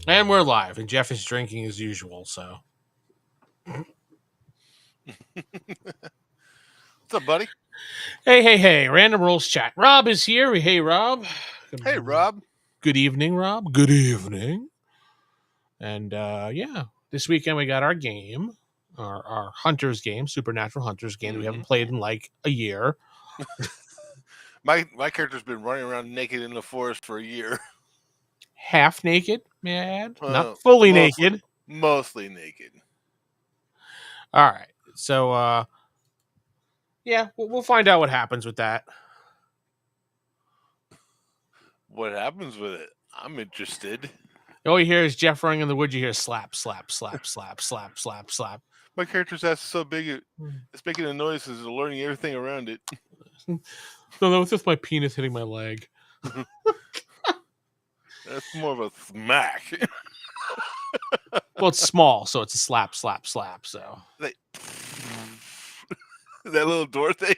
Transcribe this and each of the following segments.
And we're live, and Jeff is drinking as usual, so. What's up, buddy? Hey, Random Rolls Chat. Rob is here. Hey, Rob. Hey, Rob. Good evening, Rob. Good evening. And, this weekend we got our game, our Hunters game, Supernatural Hunters game that we haven't played in like a year. My character's been running around naked in the forest for a year. Half naked, may I add? Not fully naked. Mostly naked. All right. So, we'll find out what happens with that. What happens with it? I'm interested. All you hear is Jeff running in the woods. You hear slap, slap, slap, slap, slap, slap, slap. My character's ass is so big, it's making a noise as learning everything around it. No, that was just my penis hitting my leg. That's more of a smack. Well, it's small, so it's a slap, slap, slap. So that little door thing.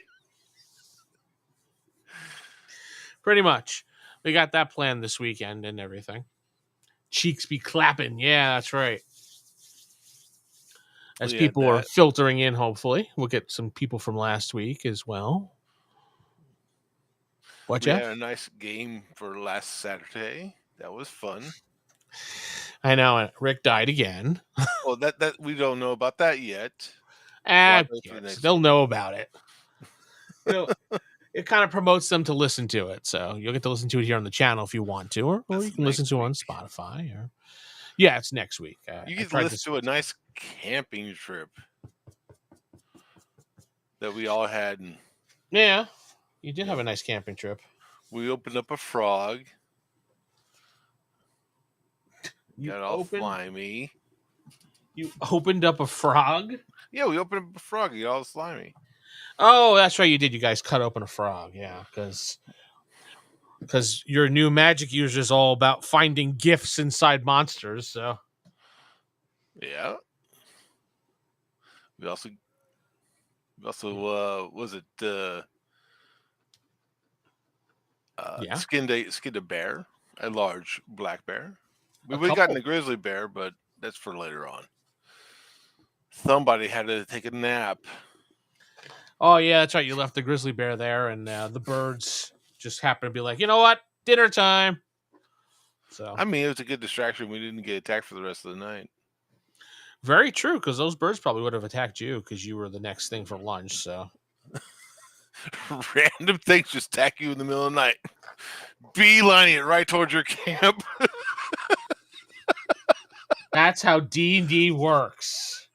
Pretty much, we got that planned this weekend and everything. Cheeks be clapping. Yeah, that's right. As people are filtering in, hopefully we'll get some people from last week as well. What, Jeff? We had a nice game for last Saturday. That was fun. I know. Rick died again. Well, that we don't know about that yet. They'll know about it. It kind of promotes them to listen to it, so you'll get to listen to it here on the channel if you want to, or you can listen to it on Spotify. Or it's next week. You get to listen to a nice camping trip that we all had. Yeah, you did have a nice camping trip. We opened up a frog. Got all slimy. You opened up a frog? Yeah, we opened up a frog. Got all slimy. Oh, that's right. You did. You guys cut open a frog. Yeah, because your new magic user is all about finding gifts inside monsters. So yeah, we also was it skinned a bear, a large black bear. We would have gotten a grizzly bear, but that's for later on. Somebody had to take a nap. Oh, yeah, that's right. You left the grizzly bear there, and the birds just happened to be like, you know what? Dinner time. So I mean, it was a good distraction. We didn't get attacked for the rest of the night. Very true, because those birds probably would have attacked you because you were the next thing for lunch. So random things just attack you in the middle of the night. Beelining it right towards your camp. That's how D&D works.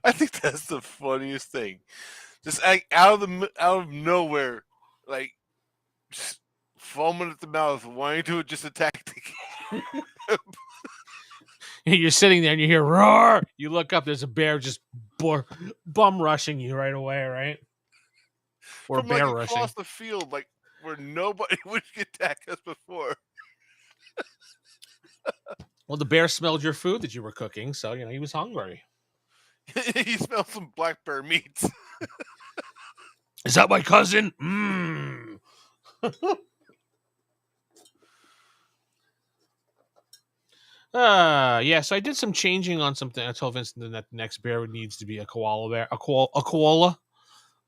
I think that's the funniest thing. Just out of nowhere, like just foaming at the mouth, wanting to just attack the camp. You're sitting there and you hear roar. You look up, there's a bear just bum rushing you right away, right? Or from bear like rushing across the field, like where nobody would attack us before. Well, the bear smelled your food that you were cooking, so he was hungry. He smelled some black bear meats. Is that my cousin? Mmm. So I did some changing on something. I told Vincent that the next bear needs to be a koala bear. A koala?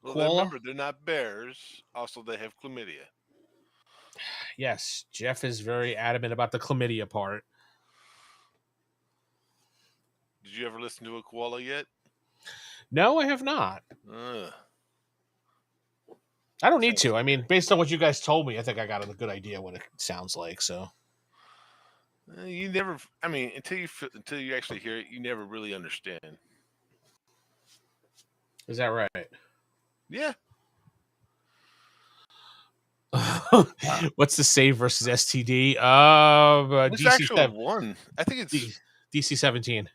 Well, remember, they're not bears. Also, they have chlamydia. Yes, Jeff is very adamant about the chlamydia part. Did you ever listen to a koala yet? No, I have not. I don't need to. I mean, based on what you guys told me, I think I got a good idea what it sounds like. So you never. I mean, until you actually hear it, you never really understand. Is that right? Yeah. What's the save versus STD? Which actual one? I think it's DC 17.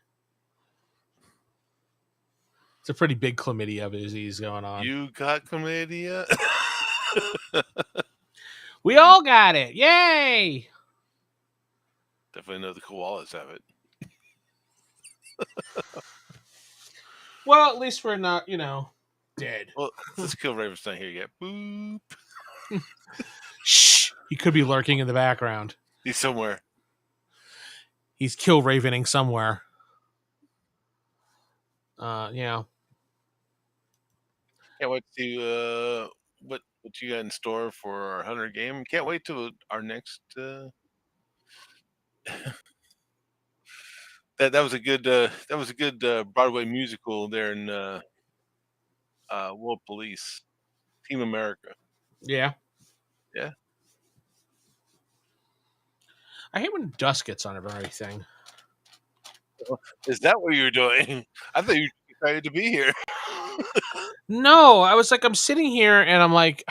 It's a pretty big chlamydia disease going on. You got chlamydia? We all got it. Yay! Definitely know the koalas have it. Well, at least we're not, dead. Well, let's kill Ravenstein here yet. Boop. Shh. He could be lurking in the background. He's somewhere. He's kill ravening somewhere. Yeah. Can't wait to what you got in store for our Hunter game. Can't wait to our next. That was a good Broadway musical there in World Police, Team America. Yeah. Yeah. I hate when dust gets on everything. Is that what you're doing? I thought you were excited to be here. No, I was like, I'm sitting here and I'm like,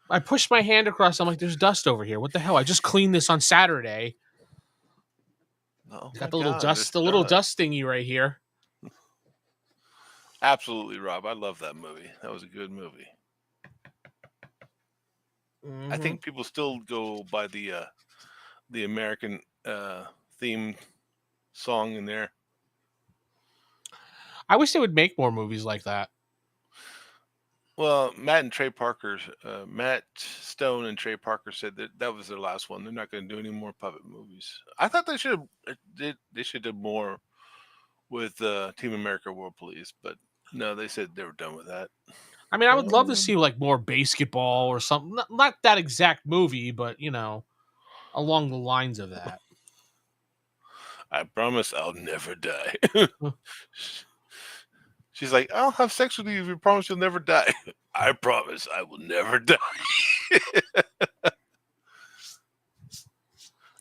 I pushed my hand across. I'm like, there's dust over here. What the hell? I just cleaned this on Saturday. Oh Got the little dust, there's dust thingy right here. Absolutely, Rob. I love that movie. That was a good movie. Mm-hmm. I think people still go by the American theme song in there. I wish they would make more movies like that. Well, Matt Stone and Trey Parker said that was their last one. They're not going to do any more puppet movies. I thought they should have more with Team America World Police, but no, they said they were done with that. I mean, I would love to see like more basketball or something. Not that exact movie, but along the lines of that. I promise I'll never die. She's like, I'll have sex with you if you promise you'll never die. I promise I will never die.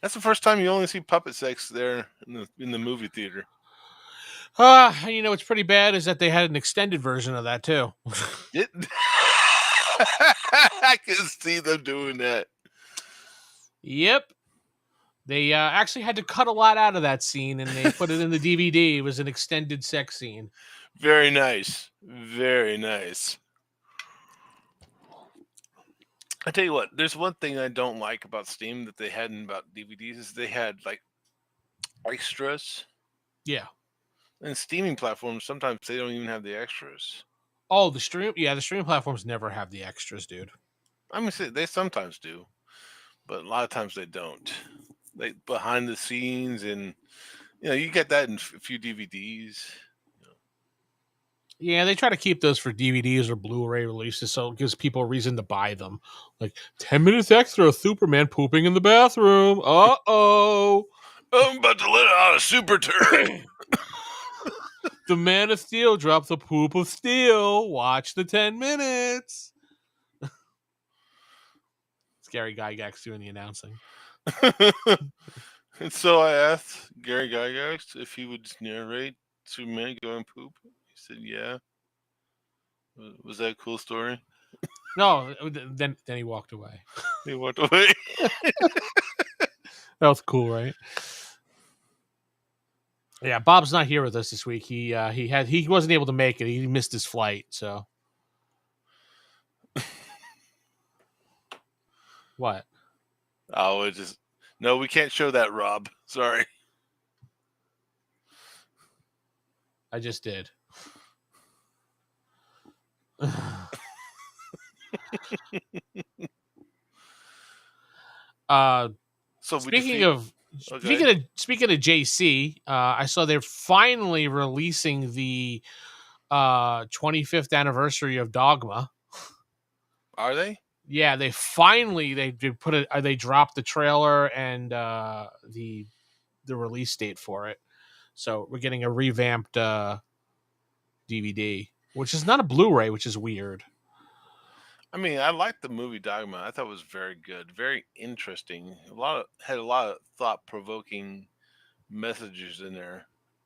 That's the first time you only see puppet sex there in the movie theater. What's pretty bad is that they had an extended version of that too. I can see them doing that. Yep. They actually had to cut a lot out of that scene, and they put it in the DVD. It was an extended sex scene. Very nice. Very nice. I tell you what, there's one thing I don't like about Steam that they hadn't about DVDs is they had like extras. Yeah. And streaming platforms, sometimes they don't even have the extras. Oh, the streaming platforms never have the extras, dude. I mean, they sometimes do, but a lot of times they don't. Like behind the scenes, and you get that in a few DVDs. Yeah, they try to keep those for DVDs or Blu-ray releases, so it gives people a reason to buy them. Like 10 minutes extra, Superman pooping in the bathroom. Uh-oh. I'm about to let out a super turd. The Man of Steel dropped the poop of steel. Watch the 10 minutes. It's Gary Gygax doing the announcing. And so I asked Gary Gygax if he would narrate Superman going poop. He said, yeah. Was that a cool story? No, then he walked away. He walked away. That was cool, right? Yeah, Bob's not here with us this week. He wasn't able to make it. He missed his flight, so. What? Oh, no, we can't show that, Rob. Sorry. I just did. So speaking of JC, I saw they're finally releasing the 25th anniversary of Dogma. Are they? Yeah, they finally they dropped the trailer and the release date for it. So we're getting a revamped DVD, which is not a Blu-ray, which is weird. I mean, I liked the movie Dogma. I thought it was very good, very interesting. Had a lot of thought-provoking messages in there,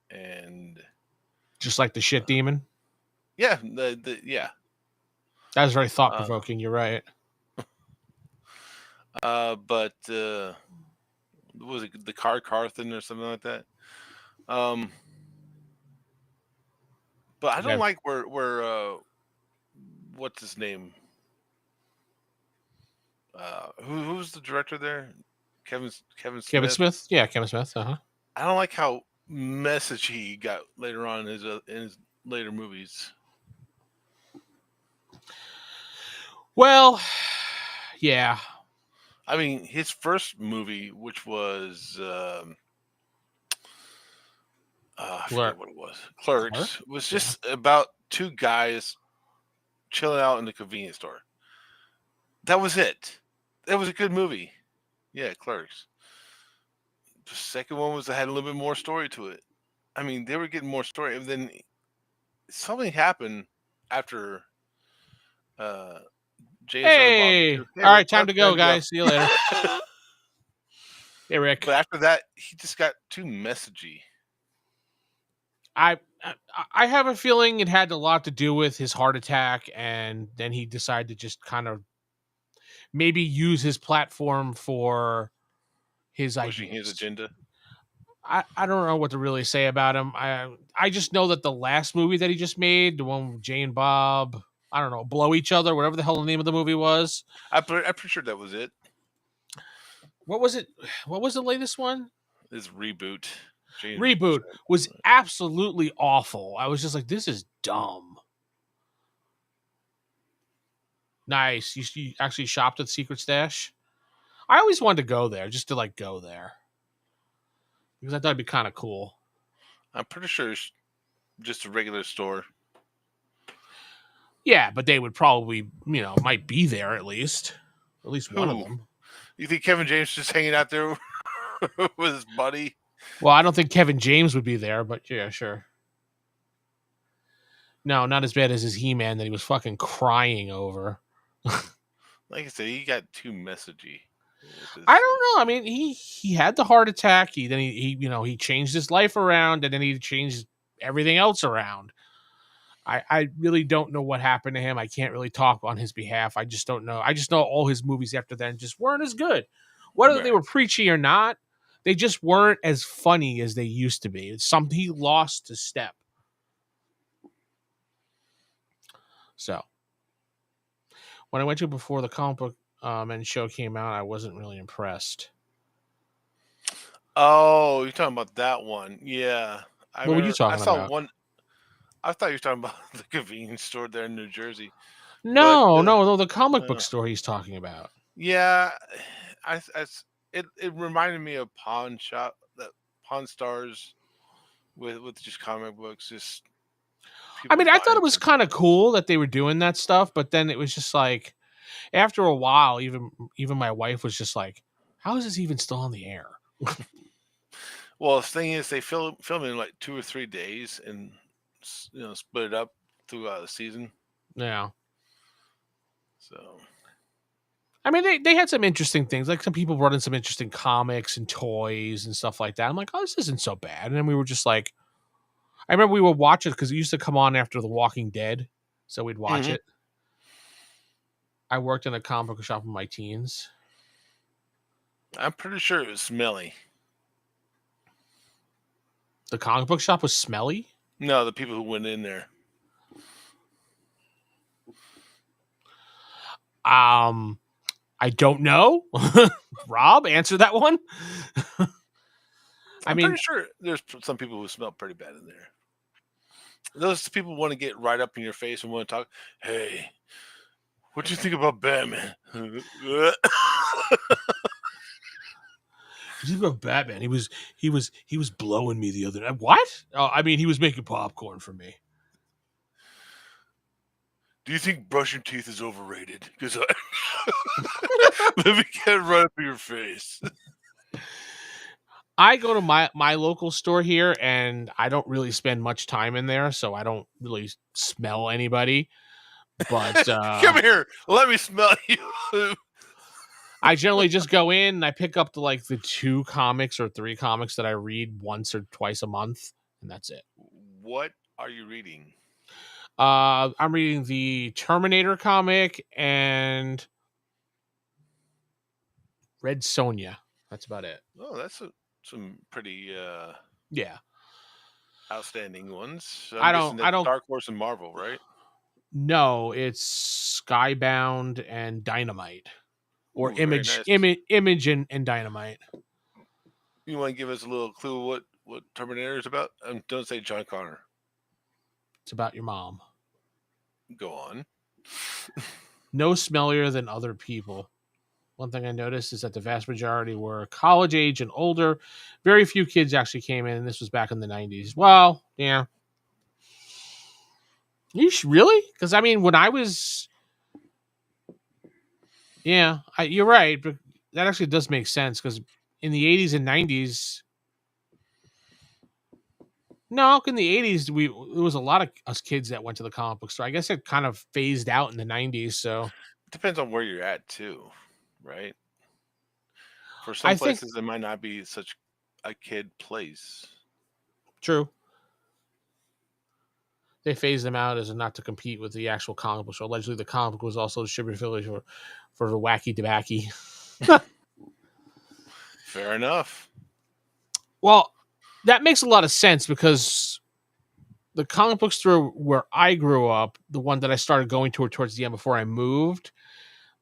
and just like the shit demon. Yeah, yeah. That was very thought-provoking. You're right. But was it the Carthan or something like that? But I don't like where what's his name? Who's the director there? Kevin Smith. Kevin Smith. Yeah, Kevin Smith. I don't like how messagey he got later on in his later movies. Well, yeah. I mean, his first movie, which was I forget what it was, Clerk? Clerks, was Yeah. just about two guys chilling out in the convenience store. That was it. That was a good movie. Yeah, Clerks. The second one was had a little bit more story to it. I mean, they were getting more story, and then something happened after uh, Jay and Silent Bob. Hey, Hey, all right, time that's to go, time to go. guys. See you later. Hey, Rick. But after that, he just got too messagey. I I have a feeling it had a lot to do with his heart attack, and then he decided to just kind of maybe use his platform for his Pushing his ideas. agenda. I don't know what to really say about him. I just know that the last movie that he just made, the one with Jay and Bob, I don't know, blow each other, whatever the hell the name of the movie was. I'm pretty sure that was it. What was it? What was the latest one? This reboot. Reboot was absolutely awful. I was just like, this is dumb. Nice. You actually shopped at Secret Stash? I always wanted to go there just to like go there because I thought it'd be kind of cool. I'm pretty sure it's just a regular store. Yeah, but they would probably, might be there at least one of them. You think Kevin James is just hanging out there with his buddy? Well, I don't think Kevin James would be there, but yeah, sure. No, not as bad as his He-Man that he was fucking crying over. Like I said, he got too messagey. I don't know. I mean, he had the heart attack. He changed his life around, and then he changed everything else around. I really don't know what happened to him. I can't really talk on his behalf. I just don't know. I just know all his movies after then just weren't as good. Whether they were preachy or not, they just weren't as funny as they used to be. It's something he lost a step. So when I went to before the comic book and show came out, I wasn't really impressed. Oh, you're talking about that one? Yeah. What were you talking about? I thought you were talking about the convenience store there in New Jersey. No, the comic book store he's talking about. Yeah, it reminded me of Pawn Stars with just comic books. Just I mean, I thought it was kind of cool that they were doing that stuff, but then it was just like after a while, even my wife was just like, "How is this even still on the air?" Well, the thing is, they film in like 2 or 3 days, and split it up throughout the season. Yeah. So, I mean, they had some interesting things. Like some people brought in some interesting comics and toys and stuff like that. I'm like, oh, this isn't so bad. And then we were just like, I remember we would watch it because it used to come on after The Walking Dead, so we'd watch it. I worked in a comic book shop in my teens. I'm pretty sure it was smelly. The comic book shop was smelly? No, the people who went in there. I don't know. Rob, answer that one. I'm pretty sure there's some people who smell pretty bad in there. Those people want to get right up in your face and want to talk. Hey, what do you think about Batman? He's about Batman. He was blowing me the other night. What? Oh, I mean, he was making popcorn for me. Do you think brushing teeth is overrated? Because let me get right up in your face. I go to my local store here, and I don't really spend much time in there, so I don't really smell anybody. But come here, let me smell you. I generally just go in and I pick up the 2 comics or 3 comics that I read once or twice a month, and that's it. What are you reading? I'm reading the Terminator comic and Red Sonja. That's about it. Oh, that's some pretty yeah, outstanding ones. I don't Dark Horse and Marvel, right? No, it's Skybound and Dynamite, or Ooh, Image, nice. Image and Dynamite. You want to give us a little clue what Terminator is about? Don't say John Connor. It's about your mom. Go on. No smellier than other people. One thing I noticed is that the vast majority were college age and older. Very few kids actually came in, and this was back in the 90s. Well, yeah. Really? Because, I mean, when I was... Yeah, you're right, but that actually does make sense, because in the 80s and 90s... No, in the 80s, there was a lot of us kids that went to the comic book store. I guess it kind of phased out in the 90s, so... Depends on where you're at too, right? For some I think... places, it might not be such a kid place. True. They phased them out as not to compete with the actual comic book. So allegedly, the comic book was also distributed for the wacky debacky. Fair enough. Well, that makes a lot of sense, because the comic book store where I grew up, the one that I started going towards the end before I moved,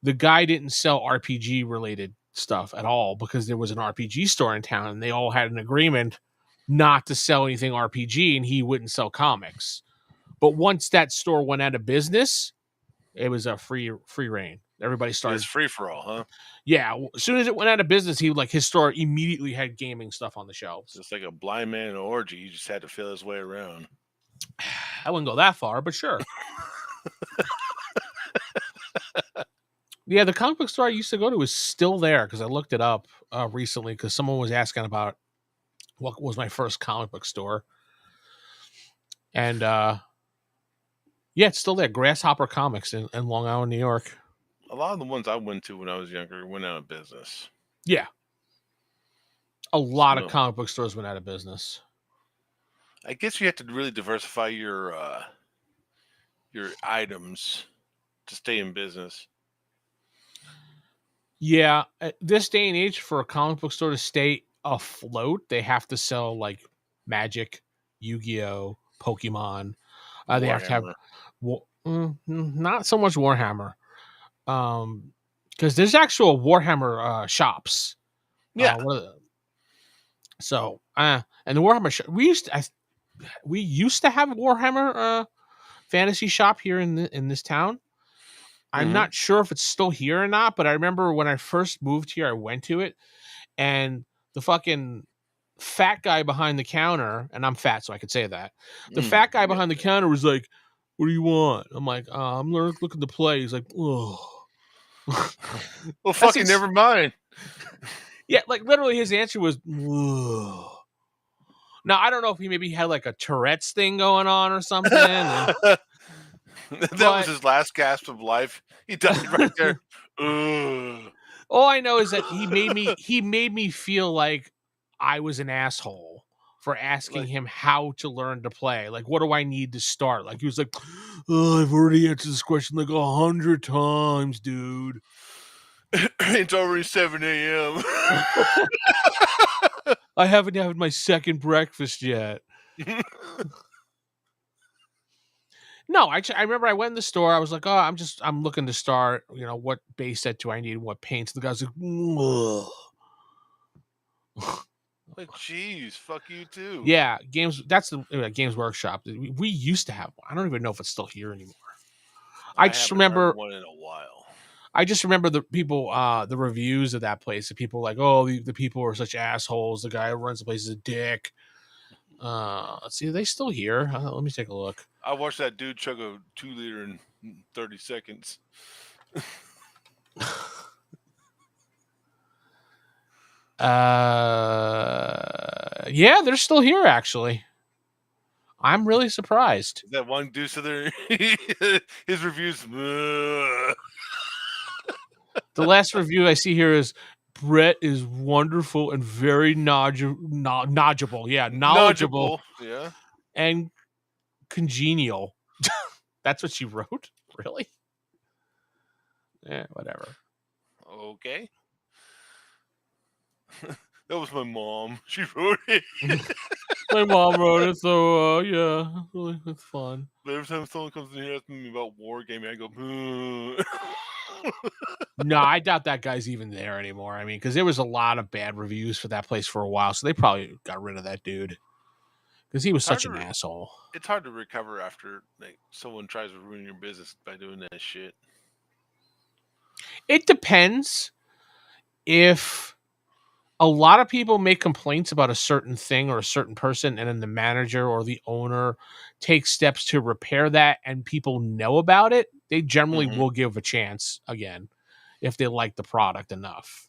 the guy didn't sell RPG related stuff at all, because there was an RPG store in town and they all had an agreement not to sell anything RPG, and he wouldn't sell comics. But once that store went out of business, it was a free reign. Everybody started... It's free for all, huh? Yeah, as soon as it went out of business, his store immediately had gaming stuff on the shelves. Just like a blind man in an orgy, he just had to feel his way around. I wouldn't go that far, but sure. Yeah, the comic book store I used to go to is still there, because I looked it up recently, because someone was asking about what was my first comic book store. And yeah, it's still there. Grasshopper Comics in Long Island, New York. A lot of the ones I went to when I was younger went out of business. Yeah. A lot of comic book stores went out of business. I guess you have to really diversify your items to stay in business. Yeah, at this day and age, for a comic book store to stay afloat, they have to sell like Magic, Yu-Gi-Oh, Pokemon. They have to have not so much Warhammer, because there's actual Warhammer shops. Yeah. And the Warhammer we used to have a Warhammer fantasy shop here in this town. I'm not sure if it's still here or not, but I remember when I first moved here, I went to it, and the fucking fat guy behind the counter, and I'm fat, so I could say that. The fat guy behind the counter was like, "What do you want?" I'm like, "I'm looking to play." He's like, "Oh." Well, fucking never mind. Yeah, like literally his answer was, "Ugh." Now, I don't know if he maybe had like a Tourette's thing going on or something. That was his last gasp of life. He died right there. All I know is that he made me feel like I was an asshole for asking him how to learn to play. Like, what do I need to start? Like, he was like, "Oh, I've already answered this question like 100 times, dude. It's already 7 a.m. I haven't had my second breakfast yet." No, I remember I went in the store. I was like, "Oh, I'm looking to start. You know, what base set do I need? What paints?" The guy's like, "Ugh." Like, geez, fuck you too. Yeah, that's the Games Workshop. We used to have one. I don't even know if it's still here anymore. I just remember one in a while. I just remember the people, the reviews of that place. The people like, "Oh, the people are such assholes. The guy who runs the place is a dick." Let's see, are they still here? Let me take a look. I watched that dude chug a 2-liter in 30 seconds. Yeah, they're still here, actually. I'm really surprised. That one dude, so there, his reviews. The last review I see here is, "Brett is wonderful and very knowledgeable. Yeah, knowledgeable. Yeah. And congenial." That's what she wrote? Really? Yeah, whatever. Okay. That was my mom. She wrote it. My mom wrote it, so yeah, really, it's fun. But every time someone comes in here asking me about Wargaming, I go, No, I doubt that guy's even there anymore. I mean, because there was a lot of bad reviews for that place for a while, so they probably got rid of that dude. Because he was such an asshole. It's hard to recover after like someone tries to ruin your business by doing that shit. It depends. if a lot of people make complaints about a certain thing or a certain person, and then the manager or the owner takes steps to repair that and people know about it, they generally Mhm. will give a chance again if they like the product enough.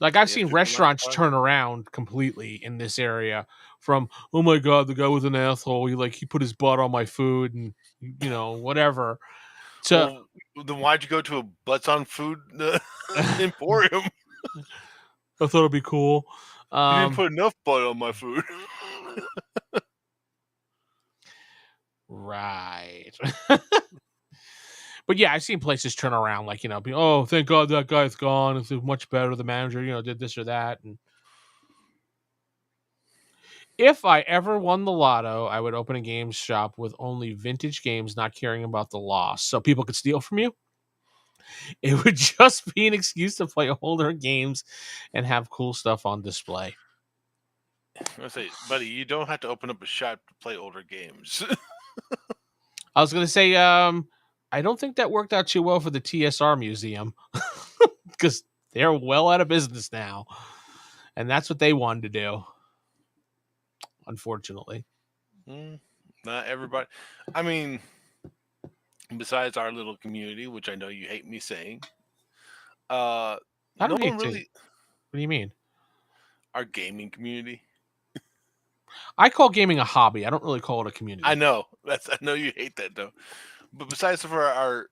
Like, I've Yeah, seen people like the restaurants product. turn around completely in this area from, "Oh my god, the guy was an asshole. He put his butt on my food and, whatever," to Well, then why'd you go to a butts on food emporium? I thought it'd be cool. You didn't Um, put enough butter on my food. right. But yeah, I've seen places turn around like, "Oh, thank God that guy's gone. It's much better. The manager, did this or that." And if I ever won the lotto, I would open a games shop with only vintage games, not caring about the loss, so people could steal from you. It would just be an excuse to play older games and have cool stuff on display. I say, buddy, you don't have to open up a shop to play older games. I was gonna say, I don't think that worked out too well for the TSR museum because they're well out of business now, and that's what they wanted to do. Unfortunately, Mm, not everybody. I mean, besides our little community, which I know you hate me saying, uh, I no don't one hate to. really. What do you mean? Our gaming community. I call gaming a hobby. I don't really call it a I community. know I know you hate that though. But besides for our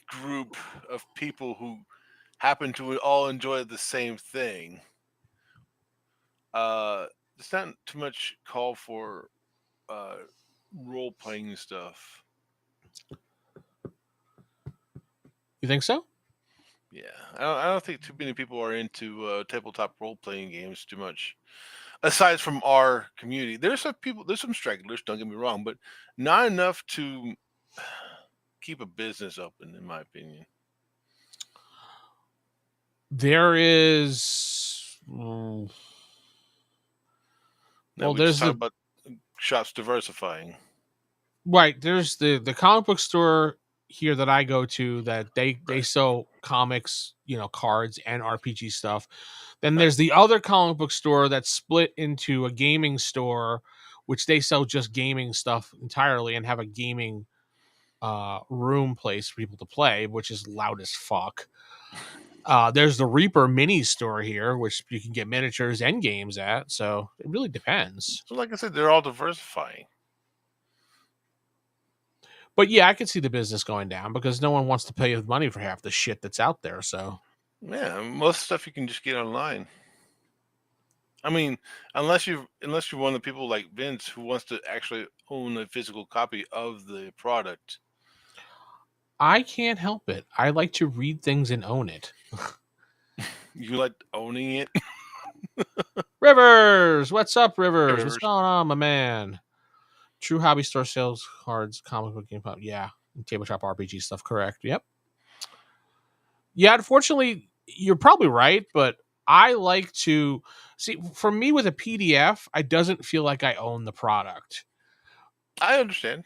group of people who happen to all enjoy the same thing, uh, it's not too much call for uh, role playing stuff. You think so? Yeah, I don't think too many people are into tabletop role playing games too much. Aside from our community, there's some people, there's some stragglers. Don't get me wrong, but not enough to keep a business open, in my opinion. There is. Now Well, we just there's talked the about shops diversifying. right. There's the comic book store here that I go to that they Right, sell comics, cards and RPG stuff. Then right. there's the other comic book store that's split into a gaming store, which they sell just gaming stuff entirely and have a gaming room place for people to play, which is loud as fuck. There's the Reaper mini store here, which you can get miniatures and games at. So it really depends. So, like I said, they're all diversifying. But yeah, I can see the business going down because no one wants to pay money for half the shit that's out there. So Yeah, most stuff you can just get online. I mean, unless you're one of the people like Vince who wants to actually own a physical copy of the product. I can't help it. I like to read things and own it. You like owning it. Rivers, what's up, Rivers? What's Rivers. going on, my man? True hobby store sales cards, comic book game pop. Yeah, tabletop RPG stuff. Correct. Yep. Yeah, unfortunately, you're probably right, but I like to see for me with a PDF, I doesn't feel like I own the product. I understand.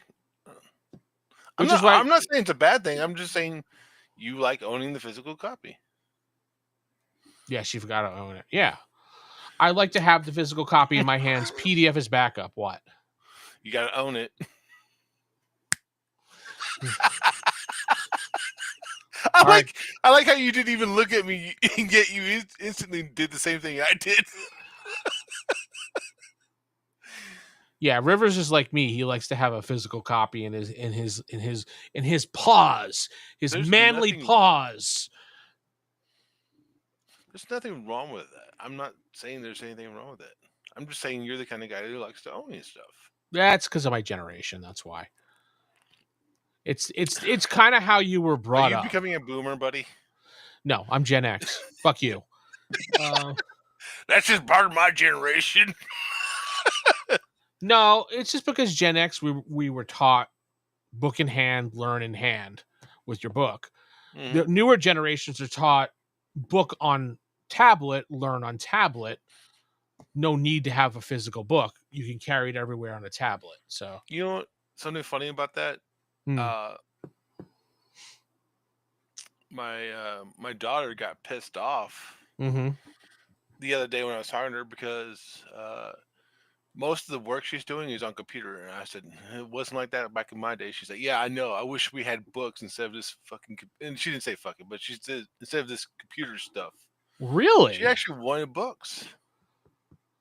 I'm Which is not. why I'm not saying it's a bad thing. I'm just saying you like owning the physical copy. yes, you've got to own it. Yeah. I like to have the physical copy in my hands. PDF is backup. What? You got to own it. I All right. like. I like how you didn't even look at me, and yet you instantly did the same thing I did. Yeah, Rivers is like me. He likes to have a physical copy in his paws, his There's manly nothing. paws. There's nothing wrong with that. I'm not saying there's anything wrong with it. I'm just saying you're the kind of guy who likes to own his stuff. That's because of my generation. That's why. It's kind of how you were Are brought you up. becoming a boomer, buddy? No, I'm Gen X. Fuck you. Uh, That's just part of my generation. no, it's just because Gen X we were taught book in hand, learn in hand with your book. Hmm. The newer generations are taught book on tablet, learn on tablet. No need to have a physical book. You can carry it everywhere on a tablet. So, You know what? Something funny about that. hmm. Uh, my daughter got pissed off Mm-hmm. the other day when I was talking to her because most of the work she's doing is on computer, and I said it wasn't like that back in my day. She's like, "Yeah, I know. I wish we had books instead of this fucking." And she didn't say fucking, but she said instead of this computer stuff. She Really? actually wanted books.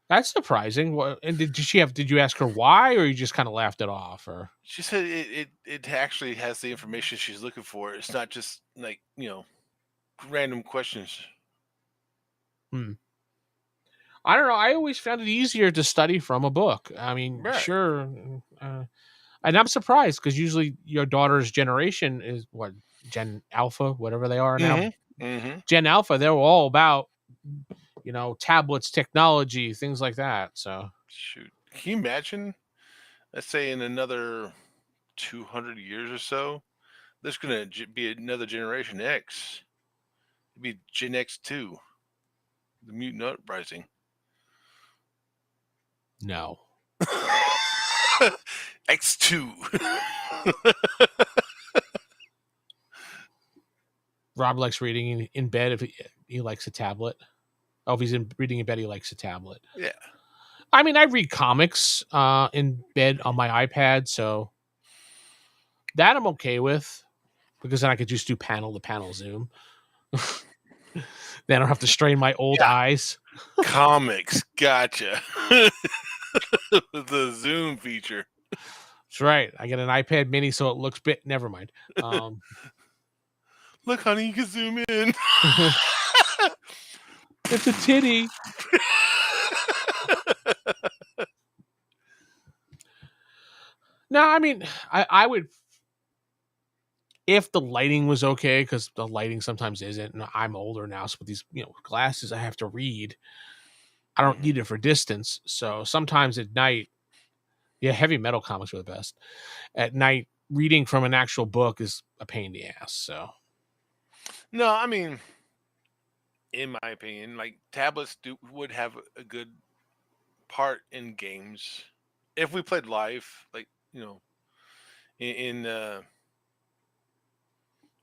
That's surprising. What? And did she have? Did you ask her why, or you just kind of laughed it off? Or She said it actually has the information she's looking for. It's not just like random questions. hmm. I don't know. I always found it easier to study from a book. I mean, Right. sure, and I'm surprised because usually your daughter's generation is what Gen Alpha, whatever they are now. Mm-hmm. Mm-hmm. Gen Alpha, they're all about tablets, technology, things like that. So Shoot. Can you imagine? Let's say in another 200 years or so, there's gonna be another Generation X. It'd be Gen X 2, the mutant uprising. no, X2. Rob likes reading in bed if he likes a tablet. Oh, if he's reading in bed, he likes a tablet. Yeah. I mean, I read comics in bed on my iPad, so that I'm okay with because then I could just do panel to panel zoom. Then I don't have to strain my old Yeah. eyes. Comics. Gotcha. The zoom feature. That's right. I get an iPad mini so it looks bit. Never mind. Look, honey, you can zoom in. It's a titty. No, I mean, I would if the lighting was okay because the lighting sometimes isn't. And I'm older now, so with these glasses, I have to read. I don't need it for distance, so sometimes at night, yeah, heavy metal comics are the best. At night, reading from an actual book is a pain in the ass. So No, I mean, in my opinion, like tablets would have a good part in games if we played live, like in in uh,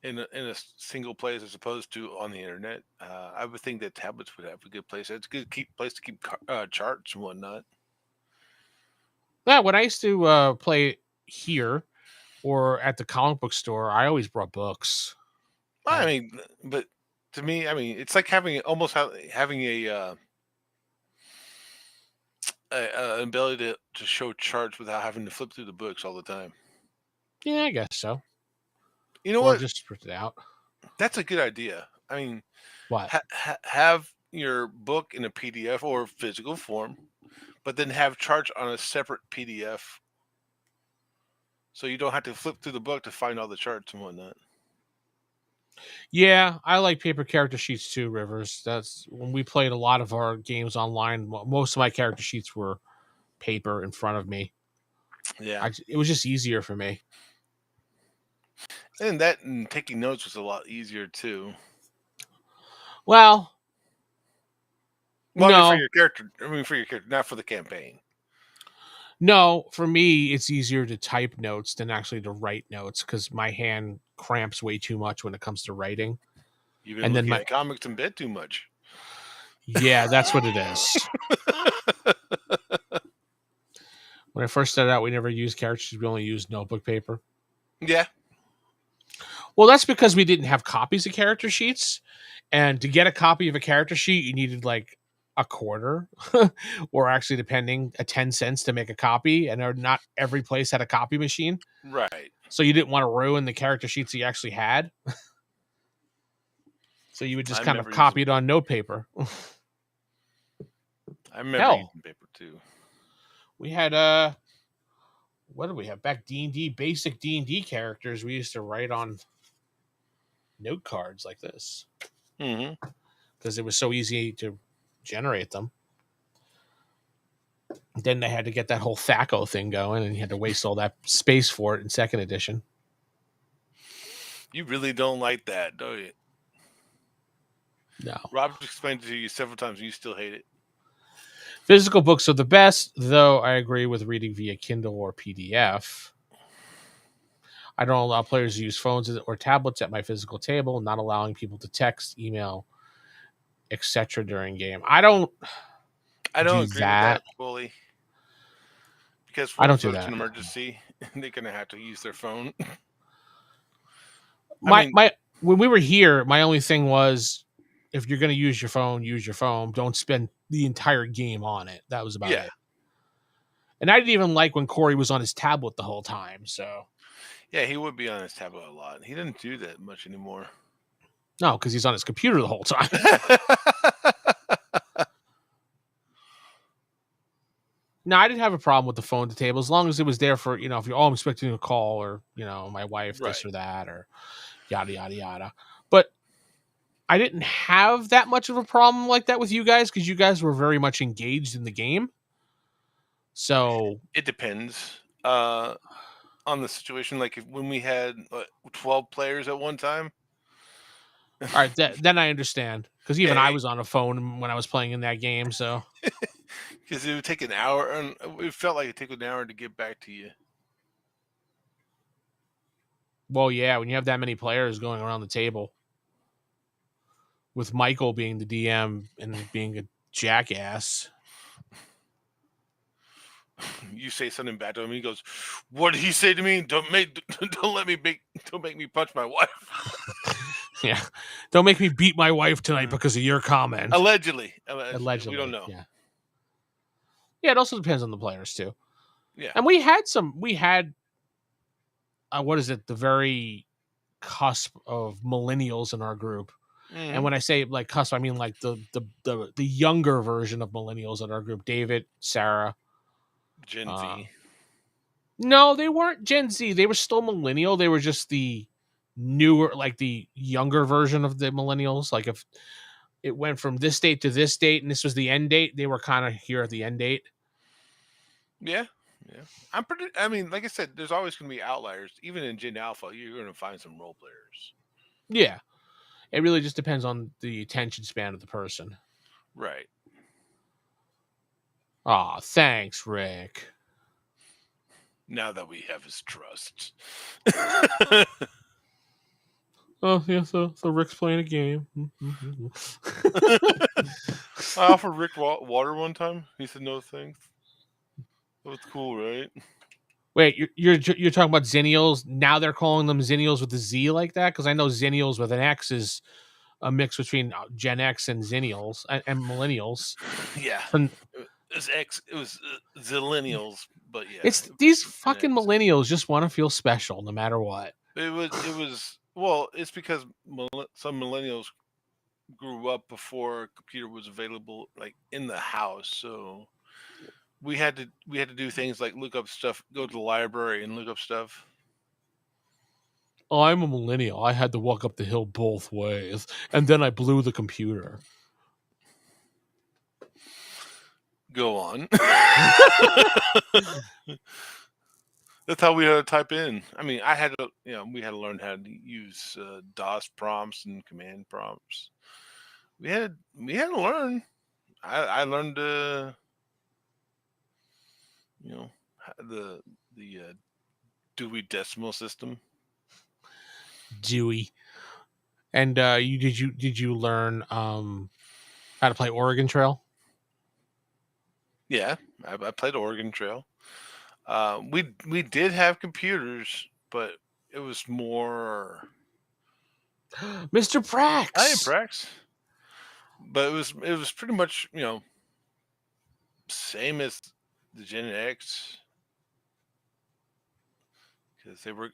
in a single place as opposed to on the internet. I would think that tablets would have a good place. It's a good place to keep charts and whatnot. yeah, when I used to play here or at the comic book store, I always brought books. I mean, but to me, I mean, it's like having almost having an ability to show charts without having to flip through the books all the time. Yeah, I guess so. You know Or what? just print it out. That's a good idea. I mean, What? have your book in a PDF or physical form, but then have charts on a separate PDF, so you don't have to flip through the book to find all the charts and whatnot. Yeah, I like paper character sheets too, Rivers. That's when we played a lot of our games online. Most of my character sheets were paper in front of me. Yeah, It was just easier for me. and taking notes was a lot easier too. Well, Well, I mean, for no, your character. I mean, for your character, not for the campaign. no. For me, it's easier to type notes than actually to write notes because my hand cramps way too much when it comes to writing. You've been And then looking my at comics in bed too much. yeah, that's what it is. When I first started out, we never used character sheets. We only used notebook paper. Yeah, Well, that's because we didn't have copies of character sheets. And to get a copy of a character sheet, you needed like a quarter or actually depending 10 cents to make a copy. And not every place had a copy machine. right. So you didn't want to ruin the character sheets you actually had. So you would just I kind of remember copy using. it on notepaper. I remember Hell, using paper too. we had what did we have back? D&D, basic D&D characters we used to write on note cards like this Mm-hmm. because it was so easy to generate them. Then they had to get that whole THACO thing going, and you had to waste all that space for it in second edition. You really don't like that, do you? No. Rob explained it to you several times, and you still hate it. Physical books are the best, though I agree with reading via Kindle or PDF. I don't allow players to use phones or tablets at my physical table, not allowing people to text, email, etc. during game. I don't I don't do agree with that. that fully because I what don't if do there's that. an emergency and they're gonna have to use their phone? I My mean, my when we were here, my only thing was if you're going to use your phone, use your phone. Don't spend the entire game on it. That was about yeah, it. And I didn't even like when Corey was on his tablet the whole time. So yeah, he would be on his tablet a lot. He doesn't do that much anymore. no, because he's on his computer the whole time. No, I didn't have a problem with the phone at the table as long as it was there for, if you're all expecting a call or, my wife, this Right. or that, or yada, yada, yada. But I didn't have that much of a problem like that with you guys because you guys were very much engaged in the game. So, It depends on the situation. Like when we had 12 players at one time. all right, then I understand because even I Yeah, was on a phone when I was playing in that game. So, because it would take an hour, and it felt like it took an hour to get back to you. well, yeah, when you have that many players going around the table, with Michael being the DM and being a jackass. You say something bad to him, he goes, "What did he say to me? Don't make me punch my wife." Yeah. Don't make me beat my wife tonight because of your comment. Allegedly, we don't Allegedly. know. Yeah. Yeah, it also depends on the players too. Yeah. And we had what is it, the very cusp of millennials in our group. And when I say like cusp, I mean like the younger version of millennials in our group. David, Sarah. Gen Z. No, they weren't Gen Z. They were still millennial. They were just the newer, like the younger version of the millennials. Like if it went from this date to this date and this was the end date, they were kind of here at the end date. Yeah. Yeah. I mean, like I said, there's always going to be outliers. Even in Gen Alpha, you're going to find some role players. Yeah. It really just depends on the attention span of the person. Right. Aw, thanks, Rick. Now that we have his trust. Oh, yeah, so Rick's playing a game. I offered Rick water one time. He said no thanks. That was cool, right? Wait, you're talking about Zennials? Now they're calling them Zennials with a Z like that? Because I know Zennials with an X is a mix between Gen X and Zennials and Millennials. Yeah. And It was Zillennials, but yeah. it's these fucking Millennials just want to feel special no matter what. It was well, it's because some millennials grew up before a computer was available, like in the house. So we had to do things like look up stuff, go to the library and look up stuff. Oh, I'm a millennial. I had to walk up the hill both ways, and then I blew the computer. Go on. That's how we had to type in. I mean, we had to learn how to use DOS prompts and command prompts. We had to learn. I learned the Dewey Decimal System. Dewey. And did you learn how to play Oregon Trail? Yeah, I played Oregon Trail. We did have computers, but it was more Mr. Prax. I am Prax. But it was pretty much, same as the Gen X. Because they were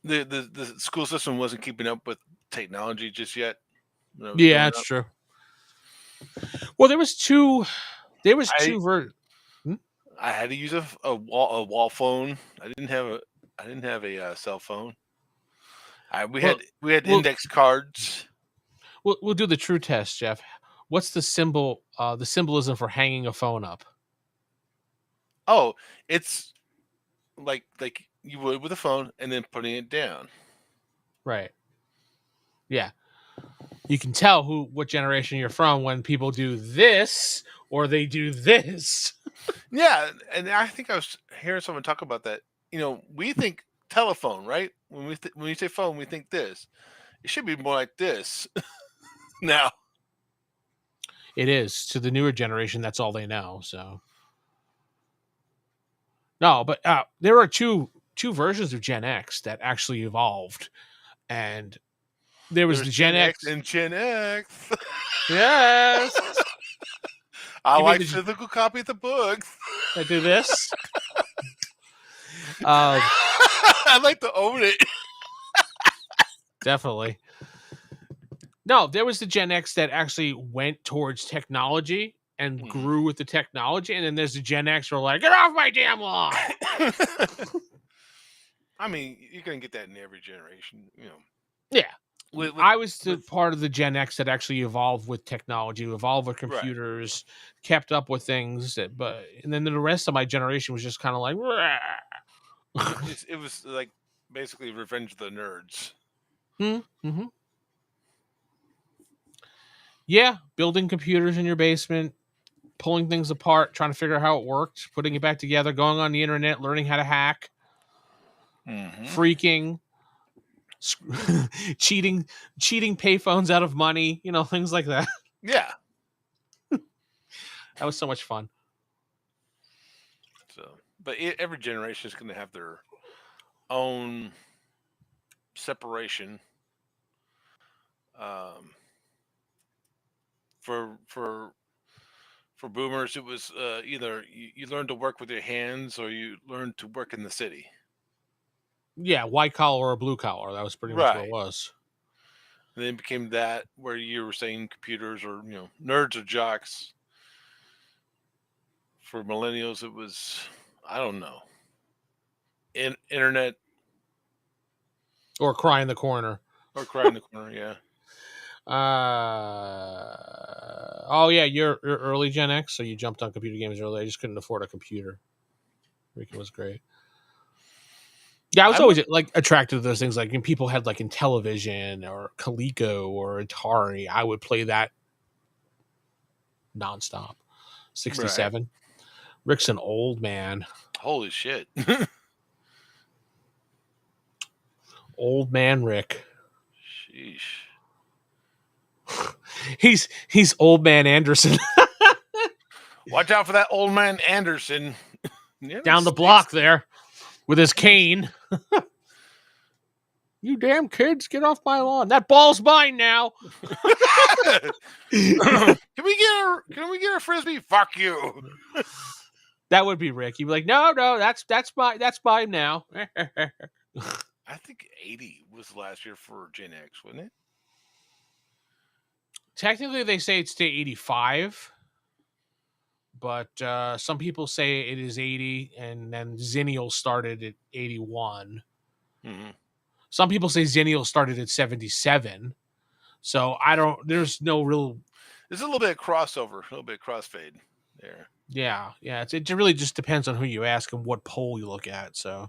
the school system wasn't keeping up with technology just yet. Yeah, that's true. Well, there was two I had to use a wall phone. I didn't have a cell phone. We had index cards. We'll do the true test, Jeff. What's the symbolism for hanging a phone up? Oh, it's like you would with a phone and then putting it down. Right. Yeah. You can tell what generation you're from when people do this or they do this. Yeah, and I think I was hearing someone talk about that. We think telephone, right? When we say phone, we think this. It should be more like this now. It is to the newer generation. That's all they know. So no, but there are two versions of Gen X that actually evolved, and there was There's the Gen Gen X X. and Gen X. Yes, I you mean like physical copy of the books. I do this? I like to own it. Definitely. No, there was the Gen X that actually went towards technology and grew with the technology, and then there's the Gen X who are like, get off my damn lawn. I mean, you're gonna get that in every generation, you know. Yeah. With, I was the part of the Gen X that actually evolved with technology, evolved with computers, kept up with things. And then the rest of my generation was just kind of like, it was like basically Revenge of the Nerds. Mm-hmm. Yeah, building computers in your basement, pulling things apart, trying to figure out how it worked, putting it back together, going on the internet, learning how to hack, freaking, cheating payphones out of money, things like that. Yeah. That was so much fun. So, but every generation is going to have their own separation. For boomers, it was either you learn to work with your hands or you learn to work in the city. Yeah, white collar or blue collar. That was pretty much what it was. And then it became that where you were saying computers or nerds or jocks. For millennials, it was I don't know, internet or cry in the corner. Or cry in the corner, yeah. Oh yeah, you're early Gen X, so you jumped on computer games early. I just couldn't afford a computer. Rican was great. Yeah, I was always like attracted to those things. Like when people had like Intellivision or Coleco or Atari, I would play that nonstop. 67. Right. Rick's an old man. Holy shit. Old man Rick. Sheesh. He's old man Anderson. Watch out for that old man Anderson. Down the block there with his cane. You damn kids, get off my lawn. That ball's mine now. Can we get a frisbee? Fuck you. That would be Rick. He'd be like, no, that's mine now. I think 80 was last year for Gen X, wasn't it? Technically, they say it's to 85. But some people say it is 80, and then Xennial started at 81. Mm-hmm. Some people say Xennial started at 77. So there's no real... There's a little bit of crossover, a little bit of crossfade there. Yeah. It really just depends on who you ask and what poll you look at. So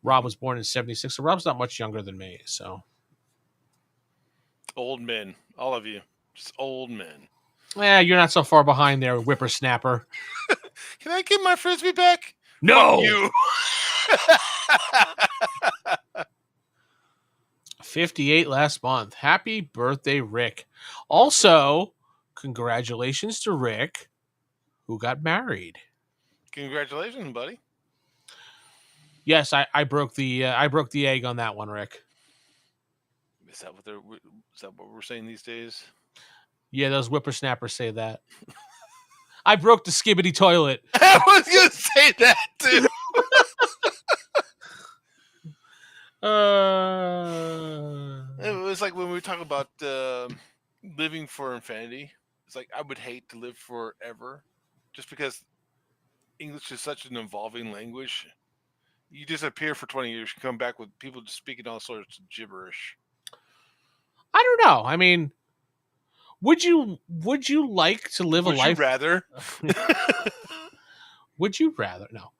Rob was born in 76, so Rob's not much younger than me. So old men, all of you, just old men. Yeah, you're not so far behind there, whippersnapper. Can I get my frisbee back? No. Fuck you. 58 last month. Happy birthday, Rick. Also, congratulations to Rick, who got married. Congratulations, buddy. Yes, I broke the egg on that one, Rick. Is that what we're saying these days? Yeah, those whippersnappers say that. I broke the skibbity toilet. I was gonna say that too. It was like when we talk about living for infinity. It's like I would hate to live forever, just because English is such an evolving language. You disappear for 20 years, you come back with people just speaking all sorts of gibberish. I don't know. I mean, would you like to live a life? Would you rather? Would you rather? No.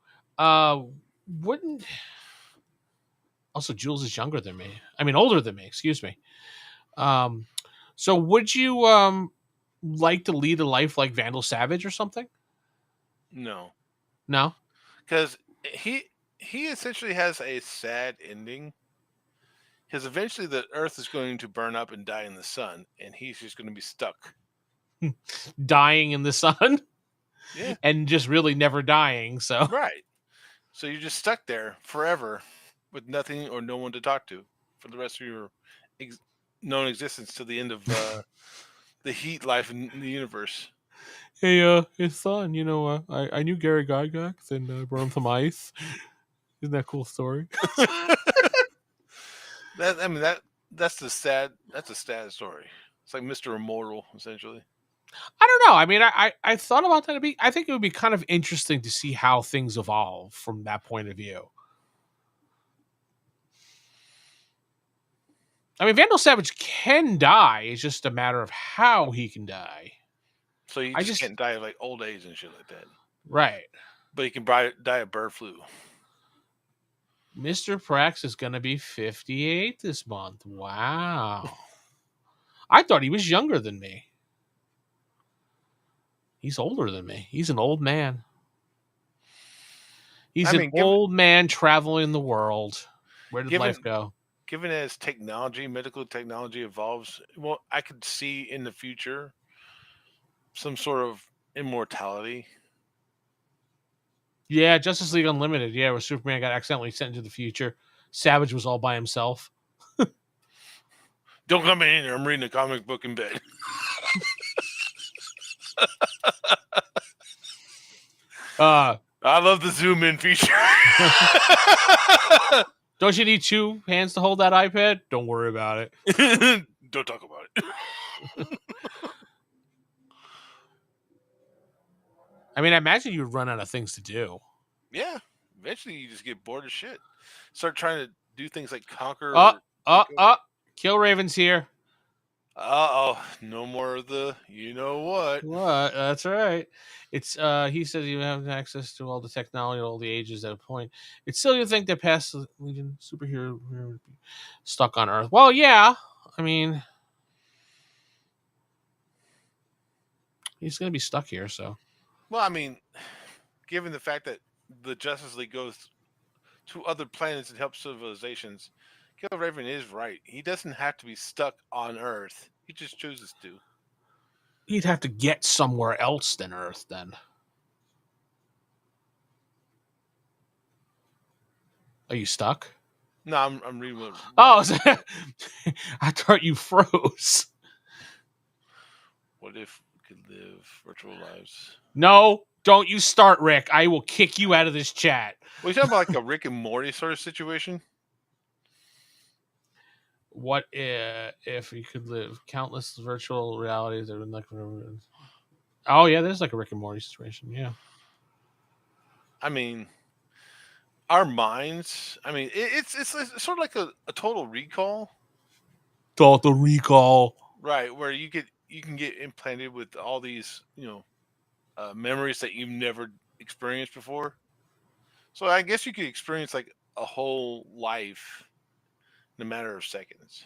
Wouldn't. Also, Jules is younger than me. I mean, older than me. Excuse me. So would you like to lead a life like Vandal Savage or something? No. No? Because he essentially has a sad ending. Because eventually the Earth is going to burn up and die in the sun, and he's just going to be stuck. Dying in the sun Yeah, and just really never dying. So right. So you're just stuck there forever with nothing or no one to talk to for the rest of your ex- known existence to the end of the heat life in the universe. hey, his son, I knew Gary Gygax and brought him some ice. Isn't that a cool story? That's a sad story. It's like Mr. Immortal essentially. I don't know. I mean, I thought about that. I think it would be kind of interesting to see how things evolve from that point of view. I mean, Vandal Savage can die. It's just a matter of how he can die. So you I just just can't die of like old age and shit like that. right. But you can die of bird flu. Mr. Prax is going to be 58 this month. Wow. I thought he was younger than me. He's older than me. He's an old man. He's I an mean, old man traveling the world. Where did life go? given as medical technology evolves, well, I could see in the future some sort of immortality. Yeah, Justice League Unlimited. Yeah, where Superman got accidentally sent into the future. Savage was all by himself. Don't come in here. I'm reading a comic book in bed. I love the zoom in feature. Don't you need two hands to hold that iPad? Don't worry about it. Don't talk about it. I mean, I imagine you'd run out of things to do. Yeah. Eventually you just get bored of shit. Start trying to do things like conquer. Kill Raven's here. No more of the you know what. What? That's right. It's he says you have access to all the technology at all the ages at a point. It's still you think that past the Legion superhero would be stuck on Earth. Well, yeah. I mean, he's gonna be stuck here, so. Well, I mean, given the fact that the Justice League goes to other planets and helps civilizations, Killer Raven is right. He doesn't have to be stuck on Earth. He just chooses to. He'd have to get somewhere else than Earth then. Are you stuck? No, I'm reading what. Oh, I thought you froze. What if we could live virtual lives? No, don't you start, Rick. I will kick you out of this chat. Well, you talking about like a Rick and Morty sort of situation? What if you could live countless virtual realities that would like? Oh yeah, there's like a Rick and Morty situation. Yeah. I mean, our minds. I mean, it's sort of like a Total Recall, Total Recall. right? Where you can get implanted with all these memories that you've never experienced before. So I guess you could experience like a whole life in a matter of seconds.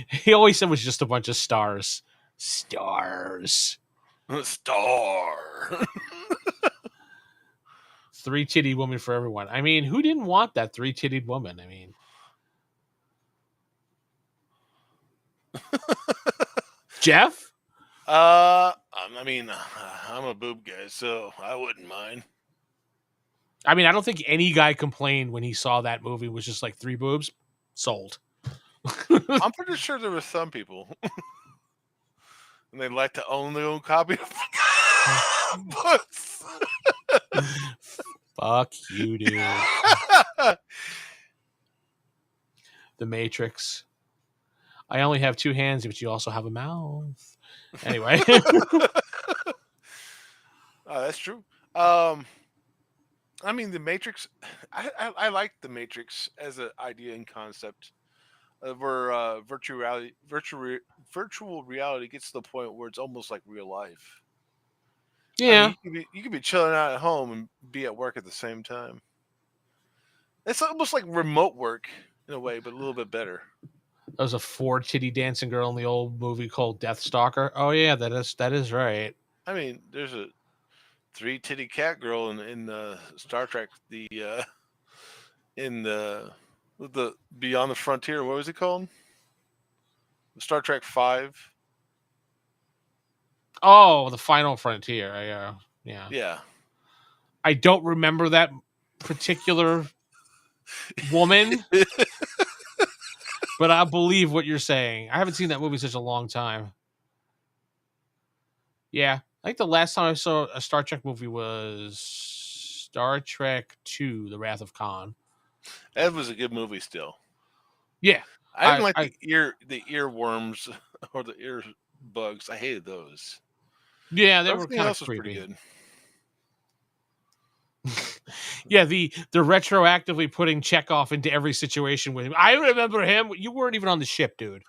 He always said it was just a bunch of stars. Stars. Star. 3-titty woman for everyone. I mean, who didn't want that 3-tittied woman? I mean, Jeff? I mean, I'm a boob guy, so I wouldn't mind. I mean, I don't think any guy complained when he saw that movie was just like 3 boobs. Sold. I'm pretty sure there were some people, and they'd like to own their own copy of books. Fuck you, dude. The Matrix. I only have 2 hands, but you also have a mouth. Anyway. That's true. I mean, the Matrix. I like the Matrix as an idea and concept, where virtual reality gets to the point where it's almost like real life. Yeah. I mean, you could be chilling out at home and be at work at the same time. It's almost like remote work in a way, but a little bit better. There was a 4-titty dancing girl in the old movie called Death Stalker. Oh yeah, that is right. I mean, there's three titty cat girl in Star Trek. In the Beyond the Frontier. What was it called? Star Trek 5. Oh, the Final Frontier. Yeah. Yeah. I don't remember that particular woman, but I believe what you're saying. I haven't seen that movie in such a long time. Yeah. I think the last time I saw a Star Trek movie was Star Trek 2, The Wrath of Khan. That was a good movie still. Yeah. I didn't like the earworms or the ear bugs. I hated those. Yeah, they were Everything kind of else was pretty creepy. good. Yeah, the retroactively putting Chekhov into every situation with him. I remember him. You weren't even on the ship, dude.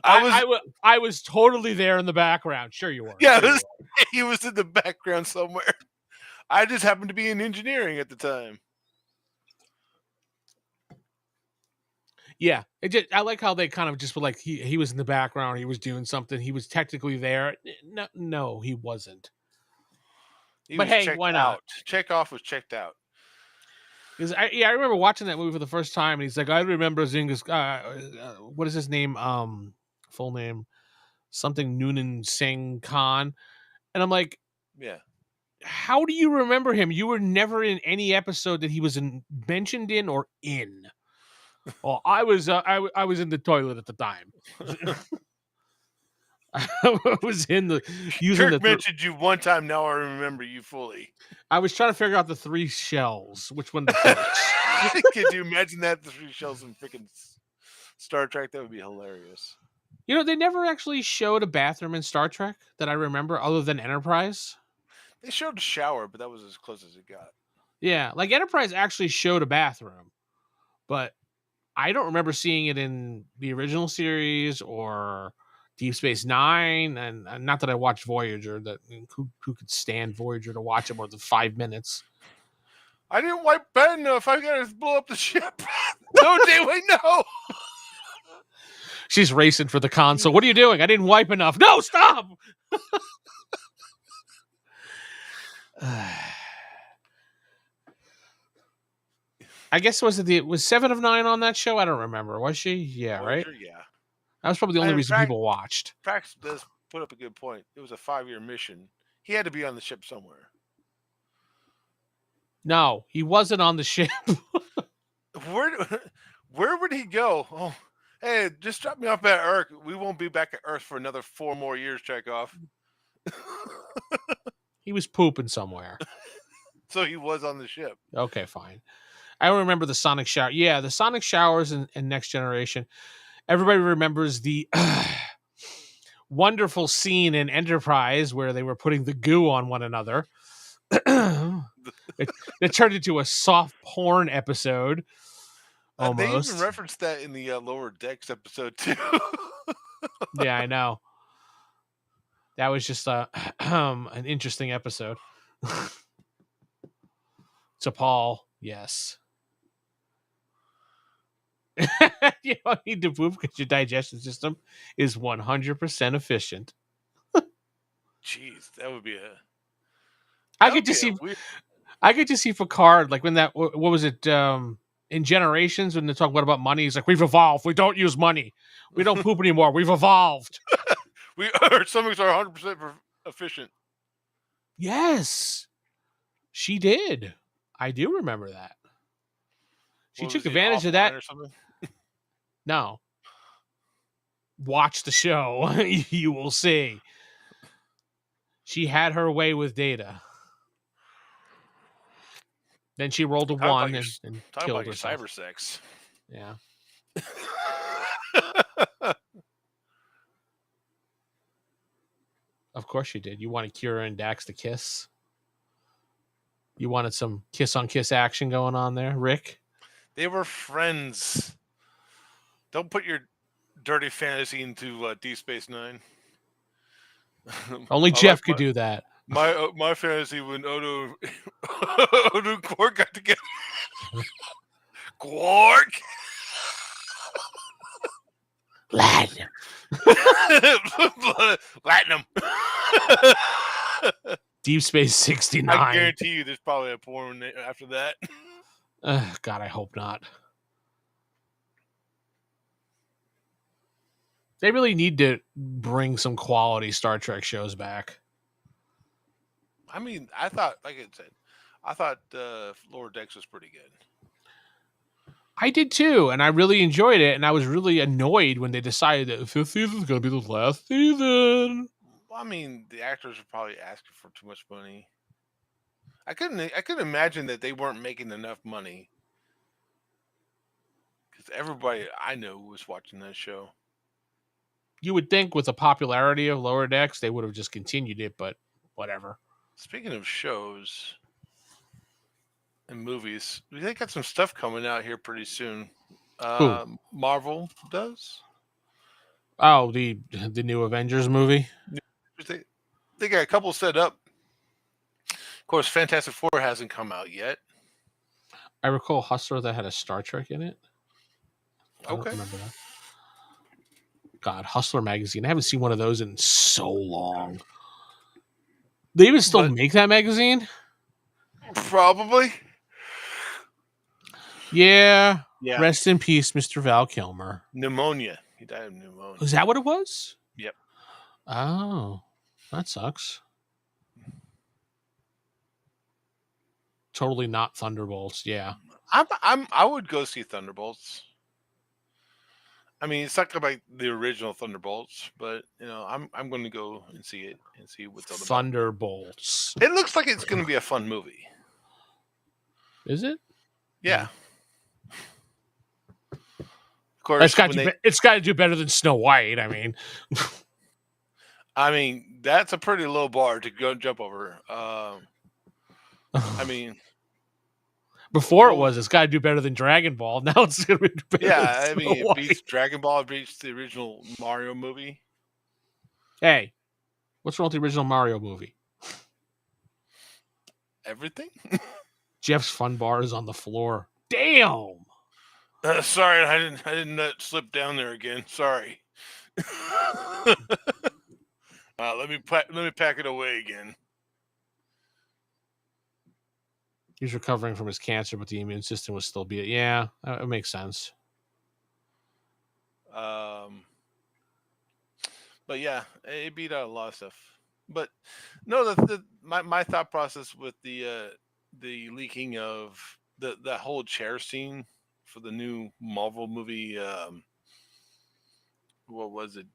I was totally there in the background. Sure you were. Yeah, sure he was in the background somewhere. I just happened to be in engineering at the time. Yeah, I like how they kind of just were like he was in the background. He was doing something. He was technically there. No, he wasn't. But hey, why not? Chekhov was checked out. Because I remember watching that movie for the first time, and he's like, I remember Zingas. What is his name? Full name, something Noonan Singh Khan, and I'm like, yeah. How do you remember him? You were never in any episode that he was mentioned in or in. Well, I was in the toilet at the time. I was in the using Kirk the mentioned you one time. Now I remember you fully. I was trying to figure out the 3 shells. Which one to pitch? Could you imagine that? The 3 shells in freaking Star Trek? That would be hilarious. You know, they never actually showed a bathroom in Star Trek that I remember, other than Enterprise. They showed a shower, but that was as close as it got. Yeah, like Enterprise actually showed a bathroom, but I don't remember seeing it in the original series or Deep Space Nine, and not that I watched Voyager. That who could stand Voyager to watch it more than 5 minutes? I didn't wipe bad enough. I gotta blow up the ship. No, Janeway, no. She's racing for the console. What are you doing? I didn't wipe enough. No, stop. I guess was 7 of 9 on that show? I don't remember. Was she? Yeah, Voyager, right? Yeah. That was probably the only reason people watched. Prax does put up a good point. It was a 5-year mission. He had to be on the ship somewhere. No, he wasn't on the ship. Where would he go? Oh, hey, just drop me off at Earth. We won't be back at Earth for another 4 more years, Chekhov. He was pooping somewhere. So he was on the ship. Okay, fine. I remember the sonic shower. Yeah, the sonic showers in Next Generation. Everybody remembers the wonderful scene in Enterprise where they were putting the goo on one another. it turned into a soft porn episode. Almost. They even referenced that in the Lower Decks episode too. Yeah, I know. That was just an interesting episode. To Paul, yes. You don't need to poop because your digestion system is 100% efficient. Jeez, that would be a. I could just see Picard, like when that, what was it, in Generations, when they talk about money, he's like, we've evolved. We don't use money. We don't poop anymore. We've evolved. Our stomachs are 100% efficient. Yes, she did. I do remember that. She took advantage of that. No. Watch the show. You will see. She had her way with Data. Then she rolled a 1 and killed herself. Cyber sex. Yeah. Of course she did. You wanted Kira and Dax to kiss? You wanted some kiss-on-kiss action going on there, Rick? They were friends. Don't put your dirty fantasy into Deep Space Nine. Only Jeff could do that. My fantasy when Odo and Quark got together. Quark. Lad. Platinum. Deep Space I 69. guarantee you, there's probably a porn after that. God, I hope not. They really need to bring some quality Star Trek shows back. I mean, I thought, like I said, I thought Lower Decks was pretty good. I did too, and I really enjoyed it, and I was really annoyed when they decided that the fifth season is going to be the last season. Well, I mean, the actors were probably asking for too much money. I couldn't imagine that they weren't making enough money, because everybody I know was watching that show. You would think with the popularity of Lower Decks, they would have just continued it, but whatever. Speaking of shows and movies, they got some stuff coming out here pretty soon. Marvel does. Oh, the new Avengers movie. They got a couple set up. Of course, Fantastic Four hasn't come out yet. I recall Hustler that had a Star Trek in it. I don't remember that. God, Hustler magazine. I haven't seen one of those in so long. They even still make that magazine? Probably. Yeah. Rest in peace, Mr. Val Kilmer. Pneumonia. He died of pneumonia. Is that what it was? Yep. Oh, that sucks. Totally not Thunderbolts. Yeah. I would go see Thunderbolts. I mean, it's not like the original Thunderbolts, but I'm going to go and see it and see what's all about. Thunderbolts. It looks like it's going to be a fun movie. Is it? Yeah. Of course, it's got to do better than Snow White. I mean, that's a pretty low bar to go jump over. I mean, before it's got to do better than Dragon Ball. Now it's going to be better. Yeah, I mean, it beats Dragon Ball. It beats the original Mario movie. Hey, what's wrong with the original Mario movie? Everything. Jeff's fun bar is on the floor. Damn. Sorry, I didn't slip down there again. Sorry. Let me pack it away again. He's recovering from his cancer, but the immune system would still be it. Yeah, it makes sense. But yeah, it beat out a lot of stuff. But no, my thought process with the leaking of the whole chair scene for the new Marvel movie, what was it,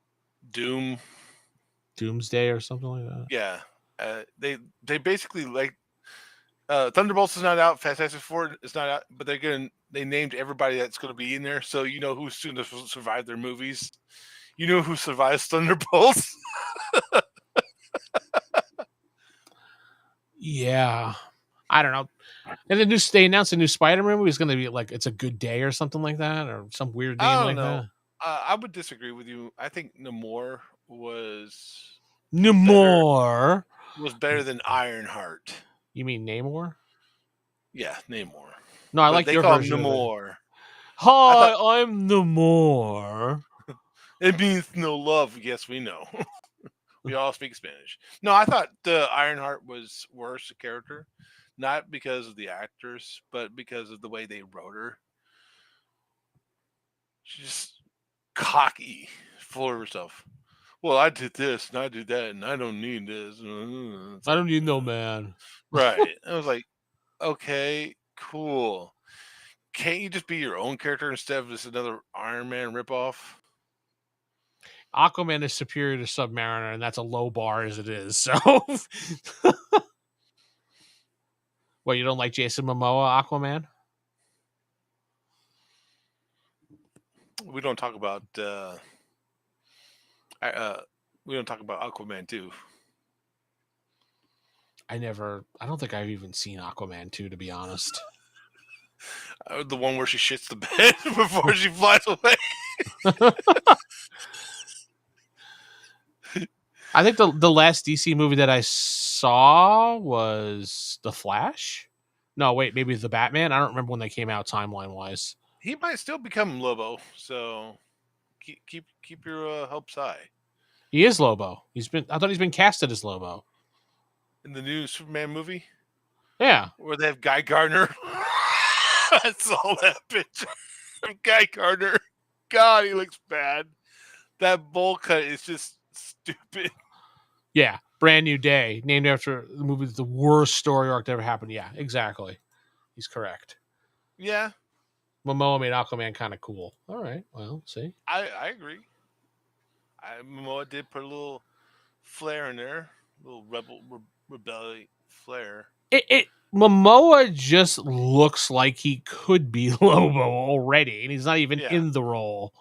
Doomsday or something like that. Yeah, they basically Thunderbolts is not out, Fantastic Four is not out, but they named everybody that's going to be in there, so you know who's going to survive their movies. You know who survives Thunderbolts. Yeah, I don't know. And they announced a new Spider-Man movie is going to be like It's a Good Day or something like that, or some weird name like that. I would disagree with you. I think Namor was better than Ironheart. You mean Namor? Yeah, Namor. No, I like your version. Namor. Hi, I'm Namor. It means no love. Yes, we know. We all speak Spanish. No, I thought Ironheart was worse a character, not because of the actors, but because of the way they wrote her. She's just cocky, full of herself. Well, I did this and I did that, and I don't need this. I don't need no man. Right. I was like, okay, cool. Can't you just be your own character instead of just another Iron Man ripoff? Aquaman is superior to Submariner, and that's a low bar as it is. So, what, you don't like Jason Momoa Aquaman? We don't talk about Aquaman 2. I don't think I've even seen Aquaman 2, to be honest. The one where she shits the bed before she flies away. I think the last DC movie that I saw was The Flash. No, wait, maybe The Batman. I don't remember when they came out timeline wise. He might still become Lobo, so keep your hopes high. He is Lobo. I thought he's been casted as Lobo. In the new Superman movie, Yeah. where they have Guy Gardner. I saw that picture. Guy Gardner. God, he looks bad. That bowl cut is just stupid. Yeah. Brand New Day, named after the movie with the worst story arc that ever happened. Yeah, exactly. He's correct. Yeah, Momoa made Aquaman kind of cool. All right. Well, see. I agree. Momoa did put a little flair in there, a little rebellion flair. Momoa just looks like he could be Lobo already, and he's not even in the role.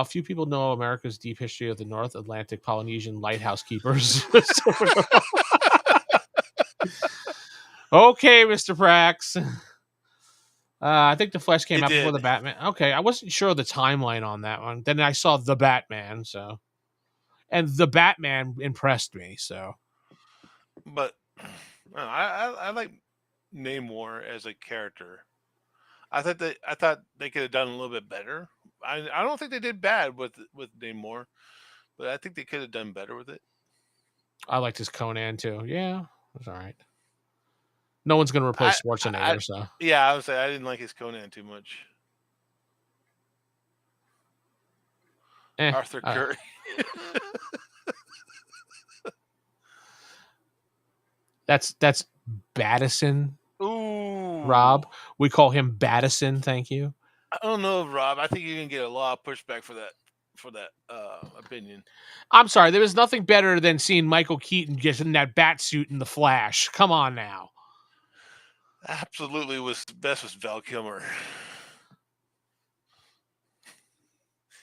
Few people know America's deep history of the North Atlantic Polynesian lighthouse keepers. Okay, Mr. Prax. I think The Flash came out before the Batman. Okay, I wasn't sure of the timeline on that one. Then I saw The Batman, and The Batman impressed me, so. But I like Namor as a character. I thought they could have done a little bit better. I don't think they did bad with Namor, but I think they could have done better with it. I liked his Conan too. Yeah, that's all right. No one's going to replace Schwarzenegger, so. Yeah, I would say I didn't like his Conan too much. Arthur Curry. That's Battison. Ooh, Rob. We call him Battison. Thank you. I don't know, Rob. I think you're gonna get a lot of pushback for that opinion. I'm sorry. There was nothing better than seeing Michael Keaton get in that bat suit in The Flash. Come on now. Absolutely, best was Val Kilmer.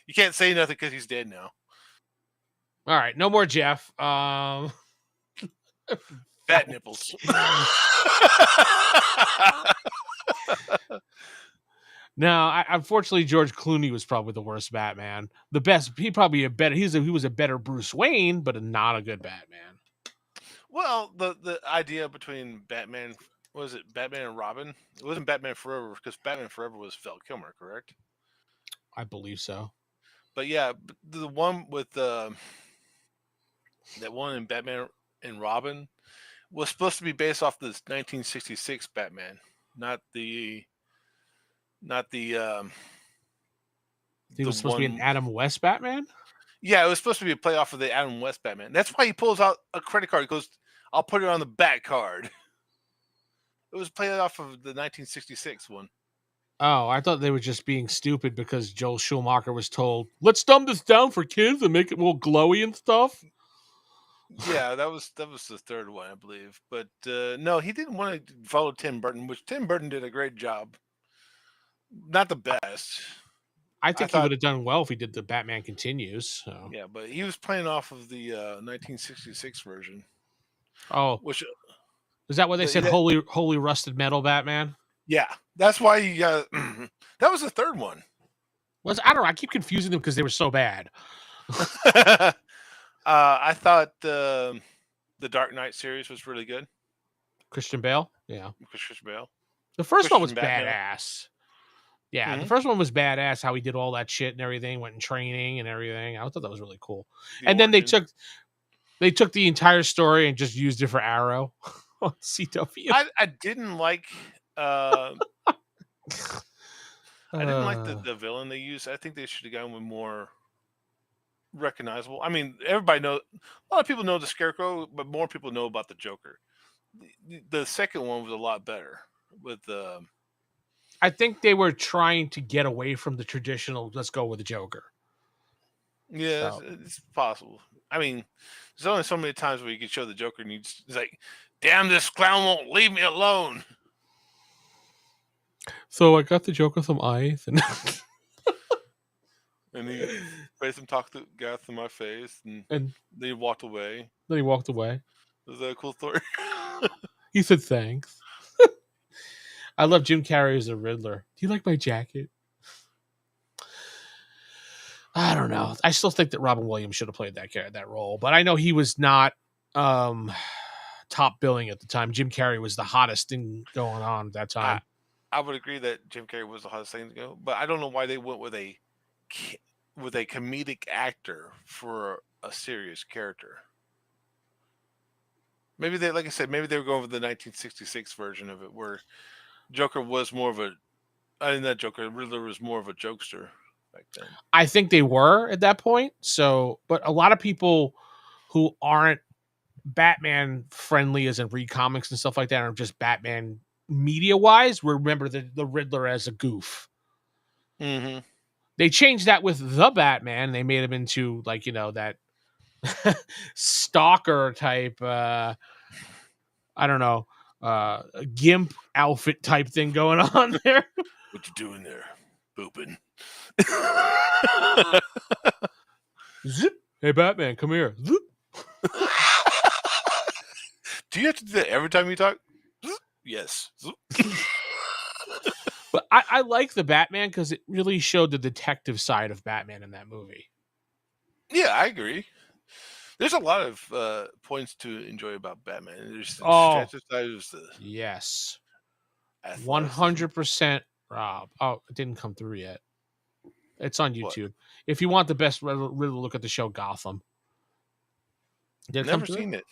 You can't say nothing because he's dead now. All right, no more Jeff. Fat nipples. No, unfortunately, George Clooney was probably the worst Batman. The best, he was a better Bruce Wayne, but not a good Batman. Well, the idea between Batman, was it Batman and Robin? It wasn't Batman Forever, because Batman Forever was Val Kilmer, correct? I believe so. But yeah, the one with that one in Batman and Robin was supposed to be based off this 1966 Batman, not the. He was supposed to be an Adam West Batman? Yeah, it was supposed to be a play off of the Adam West Batman. That's why he pulls out a credit card. He goes, I'll put it on the back card. It was played off of the 1966 one. Oh, I thought they were just being stupid because Joel Schumacher was told, let's dumb this down for kids and make it more glowy and stuff. Yeah, that was the third one, I believe. But no, he didn't want to follow Tim Burton, which Tim Burton did a great job. Not the best. I think he would have done well if he did the Batman Continues. So. Yeah, but he was playing off of the 1966 version. Oh, which is that what they said? Holy rusted metal Batman. Yeah, that's why he got. That was the third one. I don't know. I keep confusing them because they were so bad. I thought the Dark Knight series was really good. Christian Bale, yeah. Christian Bale. The first one was badass. Yeah, the first one was badass. How he did all that shit and everything, went in training and everything. I thought that was really cool. And then they took the entire story and just used it for Arrow on CW. I didn't like. I didn't like the villain they used. I think they should have gone with more recognizable. I mean, everybody knows. A lot of people know the Scarecrow, but more people know about the Joker. The second one was a lot better with I think they were trying to get away from the traditional. Let's go with the Joker. Yeah, so. It's possible. I mean, there's only so many times where you can show the Joker, and it's like, "Damn, this clown won't leave me alone." So I got the Joker some ice, and he made some gas in my face, and then he walked away. Was that a cool story? He said thanks. I love Jim Carrey as a Riddler. Do you like my jacket? I don't know. I still think that Robin Williams should have played that role, but I know he was not top billing at the time. Jim Carrey was the hottest thing going on at that time. I would agree that Jim Carrey was the hottest thing to go, but I don't know why they went with a comedic actor for a serious character. Maybe they, like I said, maybe they were going with the 1966 version of it, where Joker was more of a. I mean, not Joker. Riddler was more of a jokester back then. I think they were at that point. So, but a lot of people who aren't Batman friendly, as in read comics and stuff like that, or just Batman media wise, remember the Riddler as a goof. Mm-hmm. They changed that with the Batman. They made him into like, you know, that stalker type. I don't know, gimp outfit type thing going on there. What you doing there, booping? Zip. Hey, Batman, come here. Zip. Do you have to do that every time you talk? Yes. But I like the Batman because it really showed the detective side of Batman in that movie. Yeah, I agree. There's a lot of points to enjoy about Batman. There's the Oh, there's the yes. athleticism. 100%, Rob. Oh, it didn't come through yet. It's on What? YouTube. If you want the best Riddler, look at the show Gotham. Did it come Never through? seen it.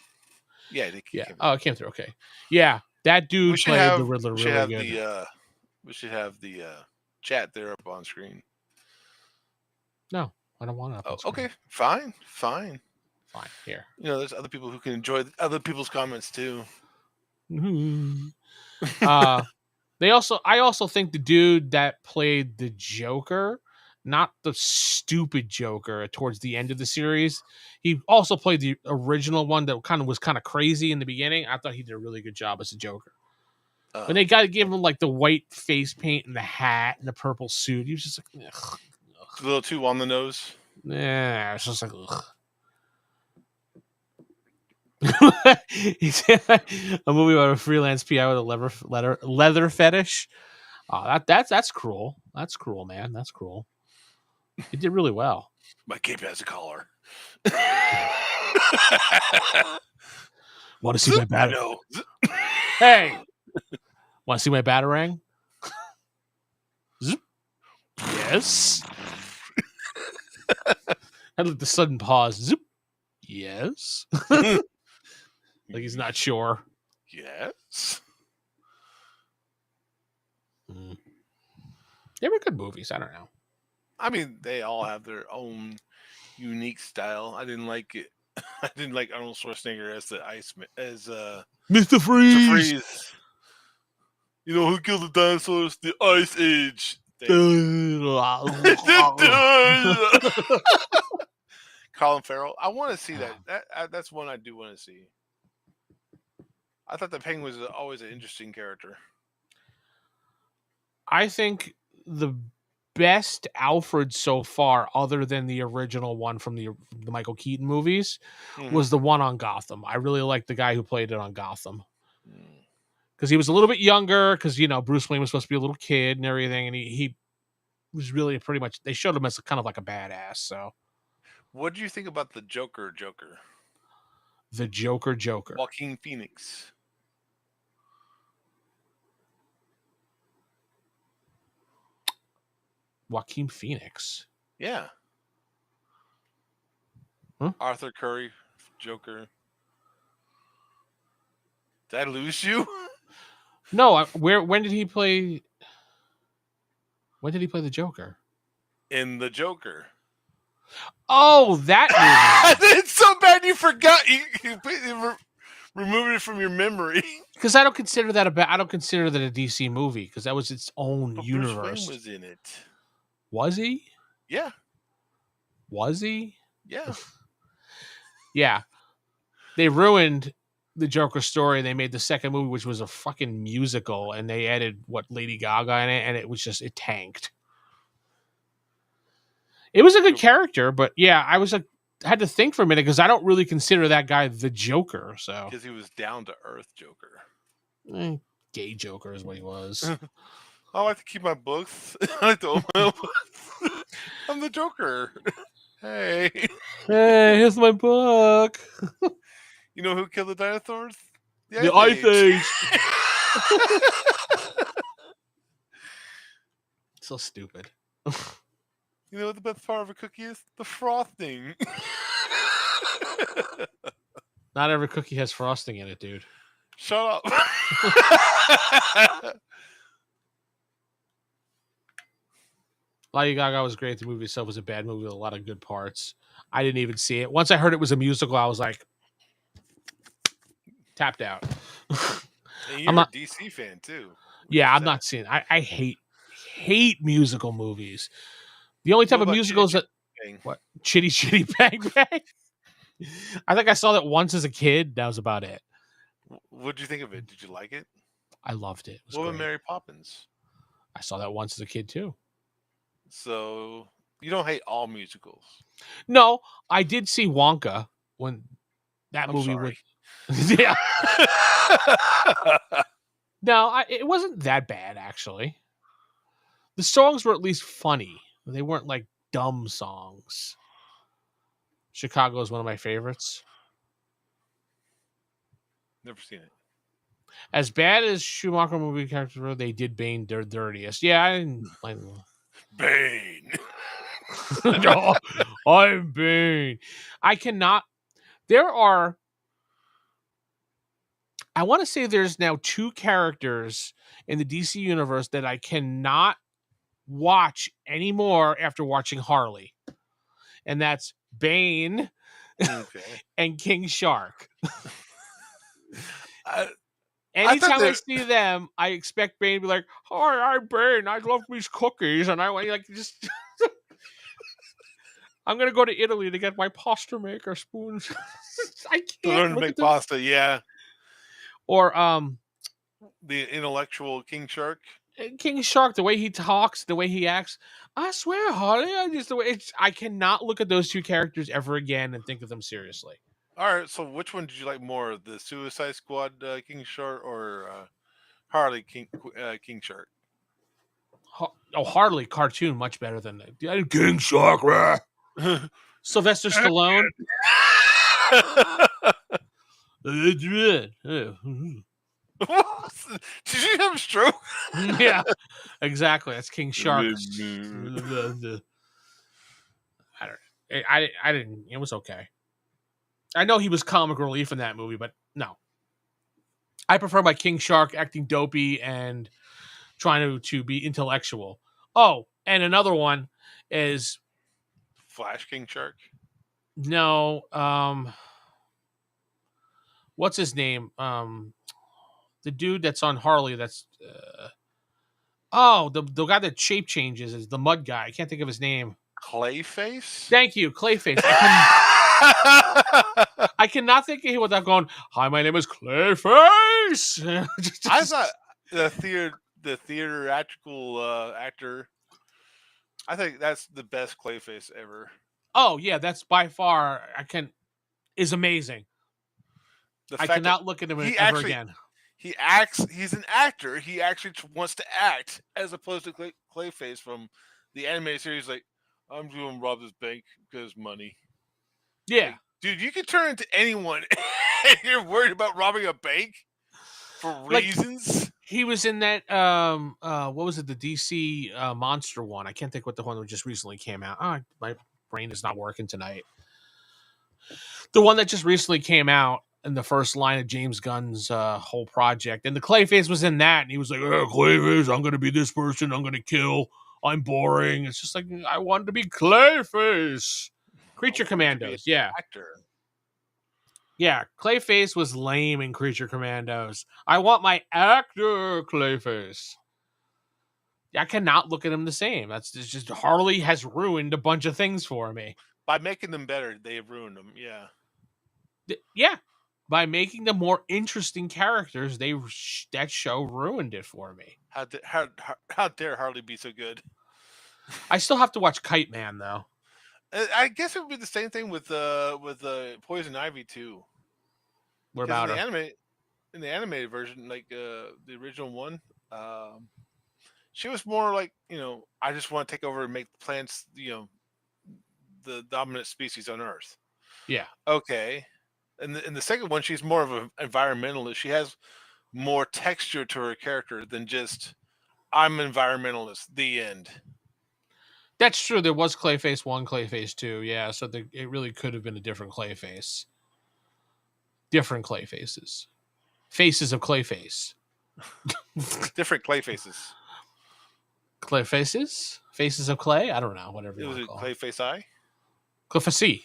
Yeah, Yeah. Oh, it came through. Okay. Yeah, that dude played the Riddler we should really have good. we should have the chat there up on screen. No, I don't want it up on screen. Okay, fine. Fine. Here. You know, there's other people who can enjoy other people's comments too. I also think the dude that played the Joker, not the stupid Joker towards the end of the series, he also played the original one that was kind of crazy in the beginning. I thought he did a really good job as a Joker. When they got to give him like the white face paint and the hat and the purple suit, he was just like, ugh. A little too on the nose. Yeah, it's just like, ugh. A movie about a freelance PI with a leather fetish. Oh, that's cruel. That's cruel, man. That's cruel. He did really well. My cape has a collar. Want to see my batarang? Hey, want to see my batarang? Yes. I like the sudden pause. Zip. Yes. Like he's not sure. Yes. They were good movies. I don't know. I mean, they all have their own unique style. I didn't like it. I didn't like Arnold Schwarzenegger as the Iceman, as Mr. Freeze. Mr. Freeze. You know who killed the dinosaurs? The Ice Age. Colin Farrell. I want to see that. That's one I do want to see. I thought the Penguin was always an interesting character. I think the best Alfred so far, other than the original one from the Michael Keaton movies, was the one on Gotham. I really liked the guy who played it on Gotham. Because he was a little bit younger, because, you know, Bruce Wayne was supposed to be a little kid and everything, and he was really pretty much, they showed him as kind of like a badass, so. What do you think about the Joker? The Joker. Joaquin Phoenix. Joaquin Phoenix? Yeah. Huh? Arthur Curry, Joker. Did I lose you? No, when did he play? When did he play the Joker? In the Joker. Oh, that movie. It's so bad you forgot. You removed it from your memory. Because I don't consider that I don't consider that a DC movie, because that was its own universe. Bruce Wayne was in it. Was he? Yeah. Was he? Yeah. Yeah. They ruined the Joker story. They made the second movie, which was a fucking musical, and they added Lady Gaga in it, and it tanked. It was a good character, but yeah, I had to think for a minute because I don't really consider that guy the Joker. So because he was down to earth Joker. Gay Joker is what he was. I like to keep my books. I like to own my own books. I'm the Joker. Hey, here's my book. You know who killed the dinosaurs? The Ice Age. So stupid. You know what the best part of a cookie is? The frosting. Not every cookie has frosting in it, dude. Shut up. Lady Gaga was great. The movie itself was a bad movie with a lot of good parts. I didn't even see it. Once I heard it was a musical, I was like, tapped out. And I'm you're a not. DC fan too. Yeah, I'm not seeing. I hate musical movies. The only type What of about musicals that Bang? what Chitty Chitty Bang Bang. I think I saw that once as a kid. That was about it. What did you think of it? Did you like it? I loved it. It was What about great. Mary Poppins? I saw that once as a kid too. So you don't hate all musicals. No, I did see Wonka when that I'm movie sorry. was. Yeah. No, it wasn't that bad actually. The songs were at least funny. They weren't like dumb songs. Chicago is one of my favorites. Never seen it. As bad as Schumacher movie characters were, they did Bane their dirtiest. Yeah, I didn't like Bane. No, I'm Bane. I cannot. There are. I want to say there's now 2 characters in the DC universe that I cannot watch anymore after watching Harley, and that's Bane Okay. and King Shark. thought Anytime I see them, I expect Bane to be like, "Hi, I'm Bane. I love these cookies, and I want like just." I'm gonna go to Italy to get my pasta maker spoons. I to can't learn to look make at them. pasta. Yeah. Or The intellectual King Shark. King Shark, the way he talks, the way he acts. I swear, Harley, I cannot look at those 2 characters ever again and think of them seriously. All right. So which one did you like more, the Suicide Squad King Shark or Harley King Shark? Harley cartoon much better than the King Shark. Rah. Sylvester Stallone. Did you have a stroke? Yeah, exactly. That's King Shark. I didn't. It was okay. I know he was comic relief in that movie, but no. I prefer my King Shark acting dopey and trying to be intellectual. Oh, and another one is Flash King Shark. no. What's his name? The dude that's on Harley. That's the guy that shape changes is the mud guy. I can't think of his name. Clayface. Thank you, Clayface. I cannot think of him without going, "Hi, my name is Clayface." I thought the theatrical actor. I think that's the best Clayface ever. Oh yeah, that's by far is amazing. I cannot look at him ever again. He acts. He's an actor. He actually wants to act, as opposed to Clayface from the animated series. Like, I'm going to rob this bank because money. Yeah, like, dude, you can turn into anyone, and you're worried about robbing a bank for reasons. He was in that what was it, the DC monster one? I can't think what the one that just recently came out. Oh, my brain is not working tonight. The one that just recently came out in the first line of James Gunn's whole project, and the Clayface was in that, and he was like, Clayface, I'm gonna be this person, I'm gonna kill, I'm boring. It's just like, I wanted to be Clayface. Creature Commandos, yeah. Actor. Yeah, Clayface was lame in Creature Commandos. I want my actor Clayface. I cannot look at him the same. That's just Harley has ruined a bunch of things for me. By making them better, they have ruined them. Yeah. Yeah. By making them more interesting characters, that show ruined it for me. How dare Harley be so good? I still have to watch Kite Man though. I guess it would be the same thing with Poison Ivy too. What about her? In the animated version, like the original one, she was more like, I just want to take over and make plants, the dominant species on Earth. Yeah. Okay. And in the second one, she's more of an environmentalist. She has more texture to her character than just I'm an environmentalist. The end. That's true. There was Clayface 1, Clayface 2. Yeah, so it really could have been a different Clayface. Different Clayfaces. Faces of Clayface. Different clay faces. Clayfaces? Faces of Clay? I don't know. Whatever It you was want a to call clay it. face eye. Clayface.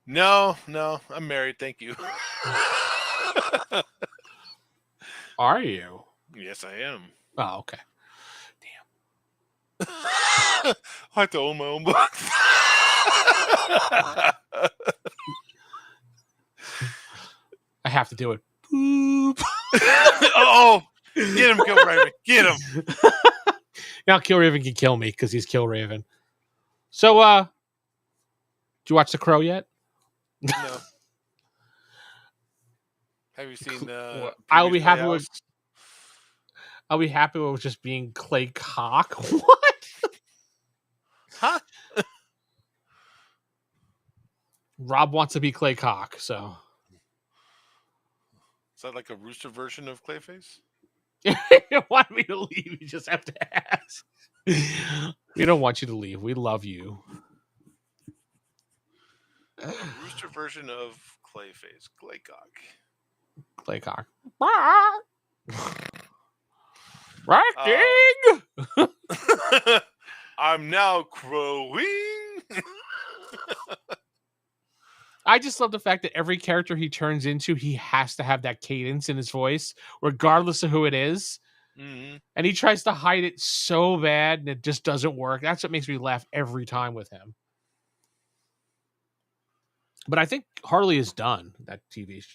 No, I'm married. Thank you. Are you? Yes, I am. Oh, okay. I have to own my own books. I have to do it. Boop. Oh, get him, Killraven. Get him. Now Killraven can kill me because he's Killraven. So, did you watch The Crow yet? No. Have you seen I'll be happy Playhouse? with. I'll be happy with just being Clay Cock. What? Huh? Rob wants to be Clay Cock, so Is that like a rooster version of Clayface? if you want me to leave, you just have to ask. We don't want you to leave. We love you. A rooster version of Clayface. Claycock. Clay Cock. Racking! I'm now crowing. I just love the fact that every character he turns into, he has to have that cadence in his voice, regardless of who it is. Mm-hmm. And he tries to hide it so bad, and it just doesn't work. That's what makes me laugh every time with him. But I think Harley is done, that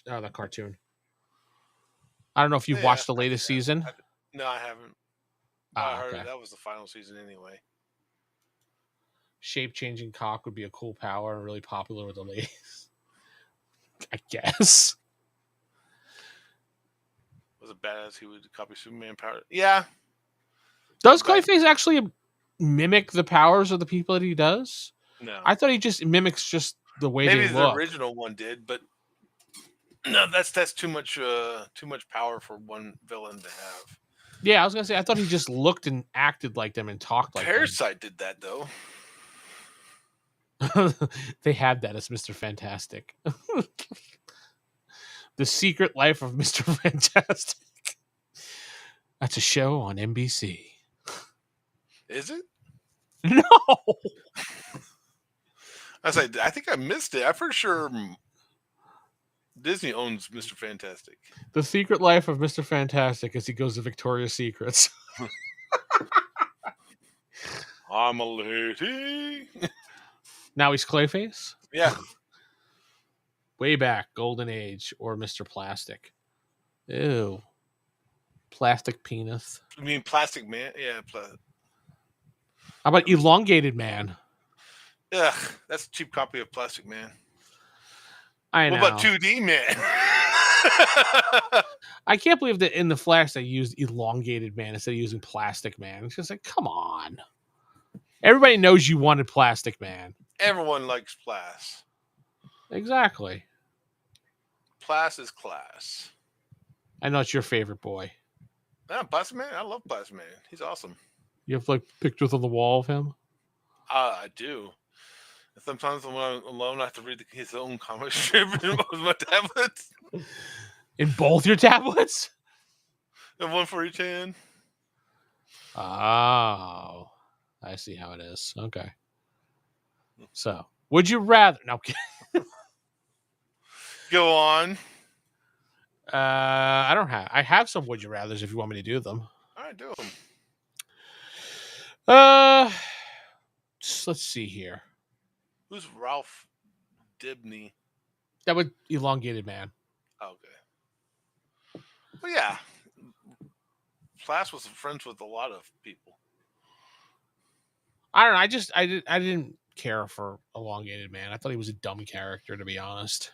that cartoon. I don't know if you've watched the latest season. No, I haven't. I heard that was the final season anyway. Shape-changing cock would be a cool power and really popular with the ladies. I guess. Was it badass he would copy Superman power? Yeah. Does Clayface actually mimic the powers of the people that he does? No. I thought he just mimics just the way Maybe they the look. original one did, but no, that's too much power for one villain to have. Yeah, I was gonna say I thought he just looked and acted like them and talked like Parasite did that though. They had that as Mr. Fantastic. The Secret Life of Mr. Fantastic. That's a show on NBC. Is it? No. I think I missed it. I'm pretty sure Disney owns Mr. Fantastic. The Secret Life of Mr. Fantastic as he goes to Victoria's Secrets. I'm a lady. Now he's Clayface? Yeah. Way back, Golden Age or Mr. Plastic. Ew. Plastic penis. I mean, Plastic Man. Yeah. How about Elongated Man? Ugh, that's a cheap copy of Plastic Man. I know. What about 2D Man? I can't believe that in the Flash they used Elongated Man instead of using Plastic Man. It's just like, come on. Everybody knows you wanted Plastic Man. Everyone likes Plas. Exactly. Plas is class. I know it's your favorite boy. Yeah, Plastic Man. I love Plastic Man. He's awesome. You have like pictures on the wall of him? I do. Sometimes when I'm alone, I have to read his own comic strip with my tablets. In both your tablets? And one for each hand. Oh. I see how it is. Okay. So, would you rather... No, Go on. I don't have... I have some would you rathers if you want me to do them. All right, do them. Let's see here. Who's Ralph Dibny? That would Elongated Man. Okay. Well, yeah. Plas was friends with a lot of people. I don't know. I didn't care for Elongated Man. I thought he was a dumb character, to be honest.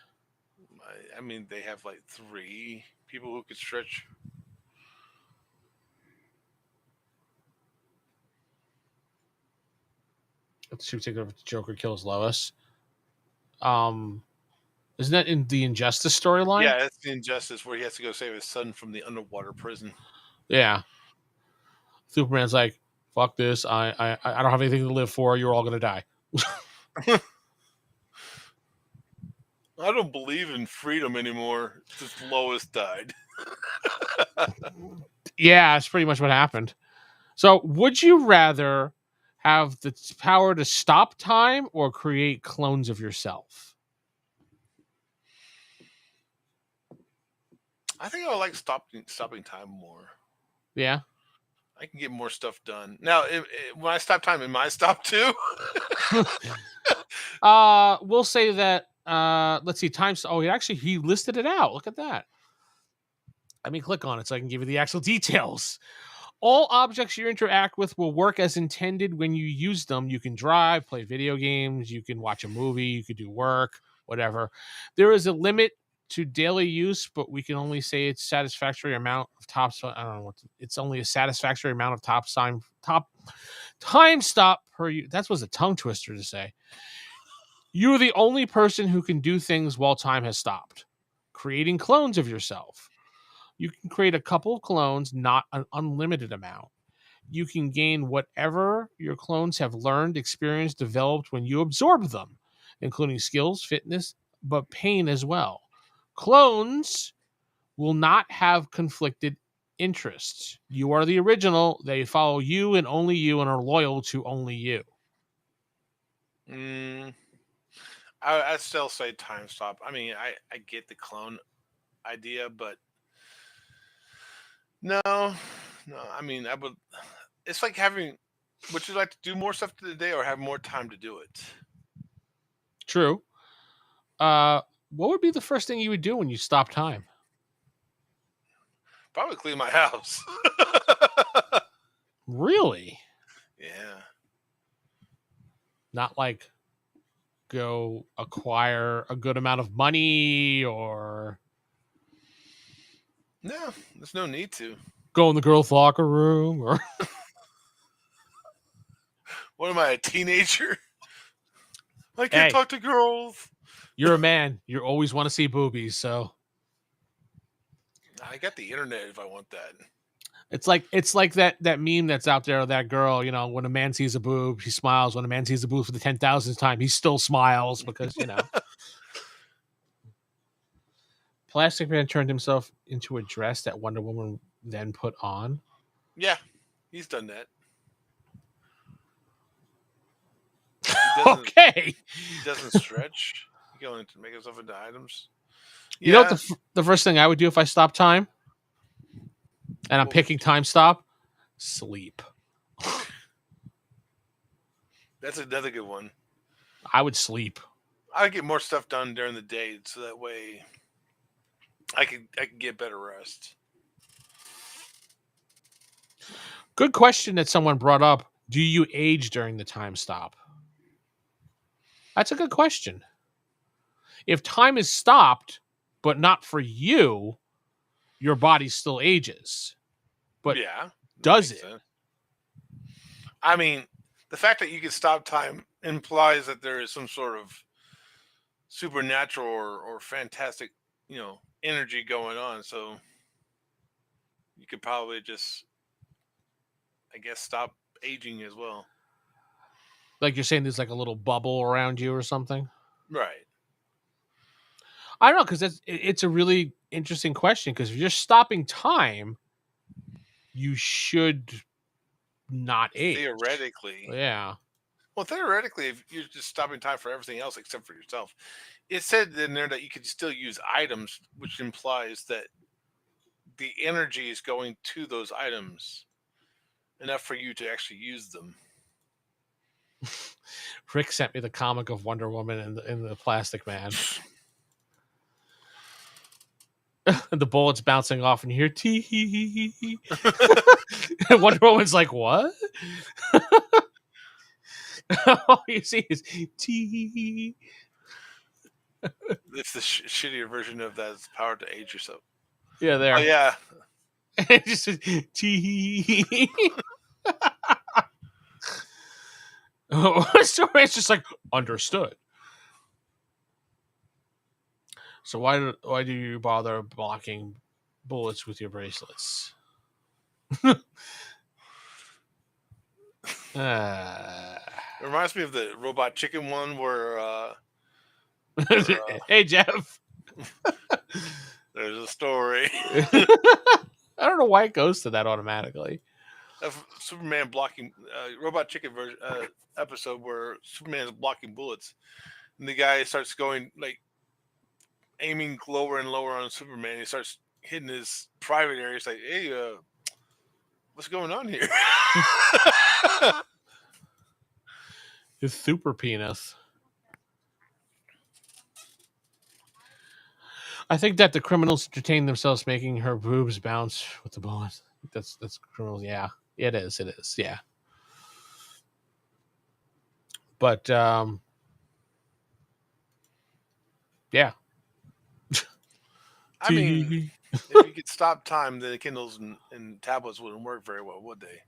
I mean, they have like 3 people who could stretch. Let's see, take over. Joker kills Lois. Isn't that in the Injustice storyline? Yeah, that's the Injustice where he has to go save his son from the underwater prison. Yeah. Superman's like, fuck this. I don't have anything to live for. You're all gonna die. I don't believe in freedom anymore since Lois died. Yeah, that's pretty much what happened. So, would you rather have the power to stop time or create clones of yourself? I think I would like stopping time more. Yeah. I can get more stuff done. Now, when I stop time, am I stop too? We'll say that. Let's see. Times. Oh, he listed it out. Look at that. Let me click on it so I can give you the actual details. All objects you interact with will work as intended when you use them. You can drive, play video games, you can watch a movie, you could do work, whatever. There is a limit to daily use, but we can only say it's satisfactory amount of top. I don't know what it's only a satisfactory amount of top time stop per. That was a tongue twister to say. You are the only person who can do things while time has stopped. Creating clones of yourself. You can create a couple of clones, not an unlimited amount. You can gain whatever your clones have learned, experienced, developed when you absorb them, including skills, fitness, but pain as well. Clones will not have conflicted interests. You are the original. They follow you and are loyal to only you. I still say time stop. I mean, I get the clone idea, but no. I mean, I would. It's like having. Would you like to do more stuff today or have more time to do it? True. What would be the first thing you would do when you stop time? Probably clean my house. Really? Yeah. Not like go acquire a good amount of money or No, there's no need to. go in the girls' locker room or What am I, a teenager? I can't talk to girls. You're a man. You always want to see boobies, so I got the internet if I want that. it's like that meme that's out there of that girl, when a man sees a boob, he smiles. When a man sees a boob for the 10,000th time, he still smiles because, Plastic Man turned himself into a dress that Wonder Woman then put on. Yeah, he's done that. Okay. He doesn't stretch. He can only make himself into items. You know what the first thing I would do if I stop time? And I'm picking time stop? Sleep. That's another good one. I would sleep. I would get more stuff done during the day so that way I can get better rest. Good question that someone brought up. Do you age during the time stop? That's a good question. If time is stopped, but not for you, your body still ages. But yeah, does it? Sense. I mean, the fact that you can stop time implies that there is some sort of supernatural or fantastic, energy going on. So you could probably just, I guess, stop aging as well. Like you're saying there's like a little bubble around you or something? Right. I don't know, because it's a really interesting question, because if you're stopping time, you should not age. Theoretically. Yeah. Well, theoretically, if you're just stopping time for everything else except for yourself, it said in there that you could still use items, which implies that the energy is going to those items enough for you to actually use them. Rick sent me the comic of Wonder Woman and the Plastic Man. And the bullets bouncing off, and you hear tee hee hee hee. And Wonder Woman's like, what? All you see is tee. It's the shittier version of that. It's power to age yourself. Yeah, there. Oh, yeah. Just tee. So it's just like, understood. So why do you bother blocking bullets with your bracelets? Uh, It reminds me of the Robot Chicken one where hey, Jeff. there's a story I don't know why it goes to that automatically. of Superman blocking Robot Chicken version episode where Superman is blocking bullets, and the guy starts going like aiming lower and lower on Superman. He starts hitting his private area. It's like, hey, what's going on here? His super penis. I think that the criminals entertain themselves making her boobs bounce with the bullets. That's criminals. Yeah, it is. It is. Yeah. But yeah. I mean, if you could stop time, then the Kindles and tablets wouldn't work very well, would they?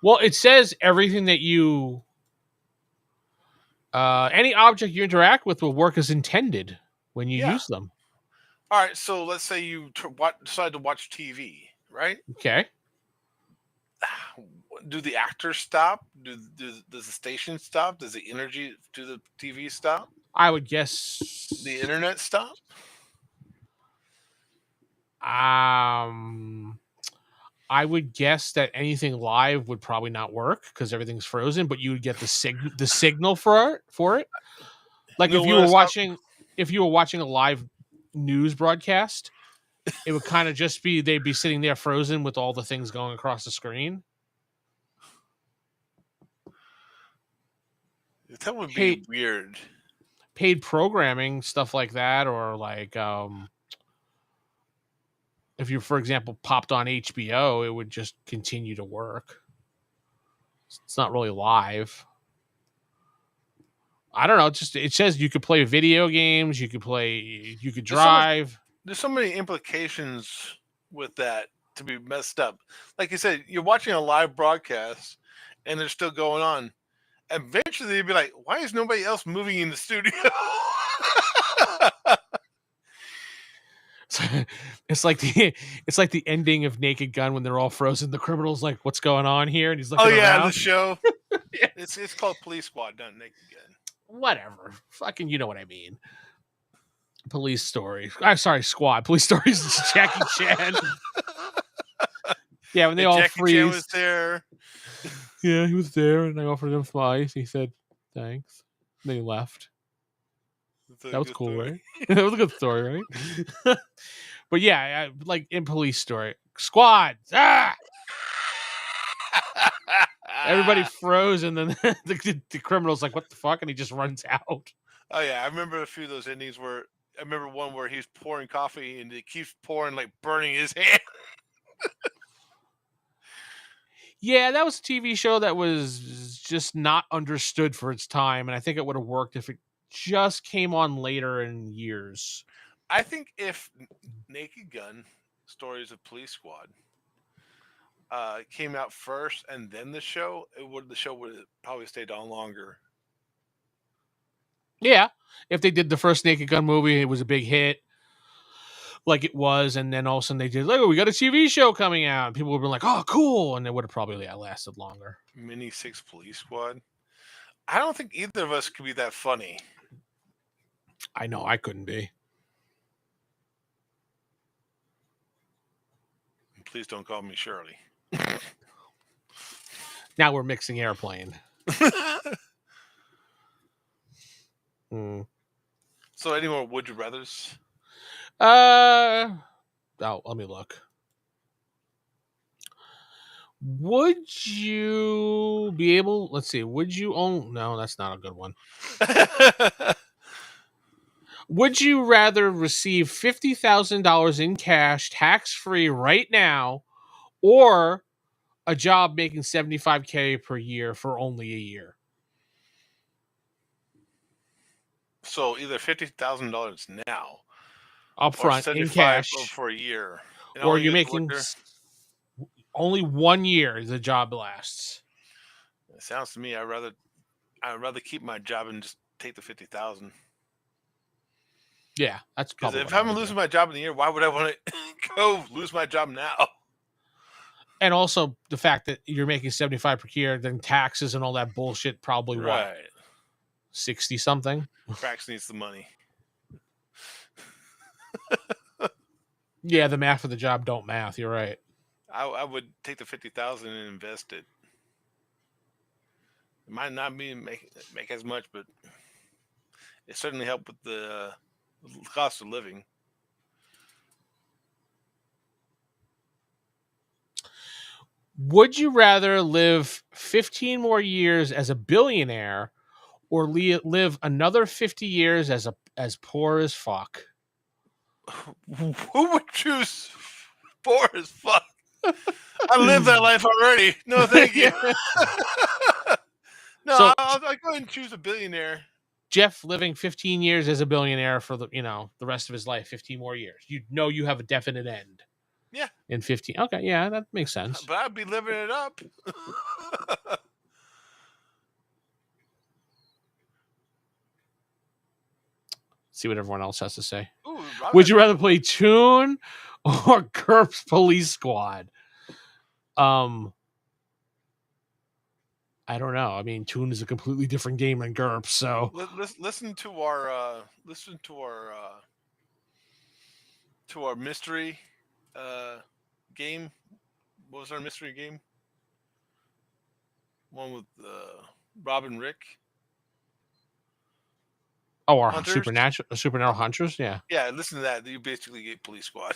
Well, it says everything that you, any object you interact with will work as intended when you Yeah. use them. All right. So let's say you decide to watch TV, right? Okay. Do the actors stop? Does the station stop? Does the energy to the TV stop? I would guess The internet stop? I would guess that anything live would probably not work because everything's frozen, but you would get the signal for it. Like No, if you were watching a live news broadcast, it would kind of just be they'd be sitting there frozen with all the things going across the screen. that would be weird. Paid programming, stuff like that, or like if you, for example, popped on HBO, it would just continue to work. It's not really live. I don't know. It says you could play video games, you could drive. There's so many implications with that to be messed up. Like you said, you're watching a live broadcast and they're still going on. Eventually, they'd be like, "Why is nobody else moving in the studio?" It's like the ending of Naked Gun when they're all frozen. The criminal's like, "What's going on here?" And he's looking around. The show. It's called Police Squad, not Naked Gun. Whatever. Fucking, you know what I mean. Police Story. I'm sorry, Squad. Police Stories is Jackie Chan. Yeah, when they all Jackie freeze. Chan was there. Yeah, he was there, and I offered him some ice. He said, "Thanks." And then he left. That was cool, right? That was a good story, right? But yeah, like in Police Story, Squad. Everybody froze, and then the criminal's like, "What the fuck?" And he just runs out. Oh yeah, I remember a few of those endings where I remember one where he's pouring coffee and it keeps pouring, like burning his hand. Yeah, that was a TV show that was just not understood for its time, and I think it would have worked if it just came on later in years. I think if Naked Gun, Stories of Police Squad, came out first and then the show would have probably stayed on longer. Yeah, if they did the first Naked Gun movie, it was a big hit, like it was, and then all of a sudden they did, "Oh, we got a TV show coming out," and people would have been like, "Oh, cool," and it would have probably lasted longer. Mini 6 Police Squad. I don't think either of us could be that funny. I know I couldn't be. Please don't call me Shirley. Now we're mixing airplane. So any more would you rathers? Oh, let me look. Would you be able? Let's see. Would you own? No, that's not a good one. Would you rather receive $50,000 in cash, tax-free right now, or a job making $75,000 per year for only a year? So either $50,000 now, up front in cash, for a year, or you're making only 1 year the job lasts. It sounds to me I'd rather keep my job and just take the 50,000. Yeah, that's probably because if I'm losing my job in the year, why would I want to go lose my job now? And also the fact that you're making 75 per year, then taxes and all that bullshit, probably what, Right. 60 something? Prax needs the money. Yeah, the math for the job don't math. You're right. I would take the 50,000 and invest it. It might not be make as much, but it certainly helped with the cost of living. Would you rather live 15 more years as a billionaire or live another 50 years as poor as fuck? Who would choose poor as fuck? I lived that life already. No, thank you. No, So I'll go ahead and choose a billionaire. Jeff living 15 years as a billionaire for the rest of his life, 15 more years. You know you have a definite end. Yeah. In 15. Okay, yeah, that makes sense. But I'd be living it up. See what everyone else has to say. Ooh, Would you rather play Toon or GURPS Police Squad? I don't know. I mean, Toon is a completely different game than GURPS, so listen to our mystery game. What was our mystery game? One with Rob and Rick. Oh, our Hunters? supernatural hunters, yeah. Yeah, listen to that. You basically get Police Squad.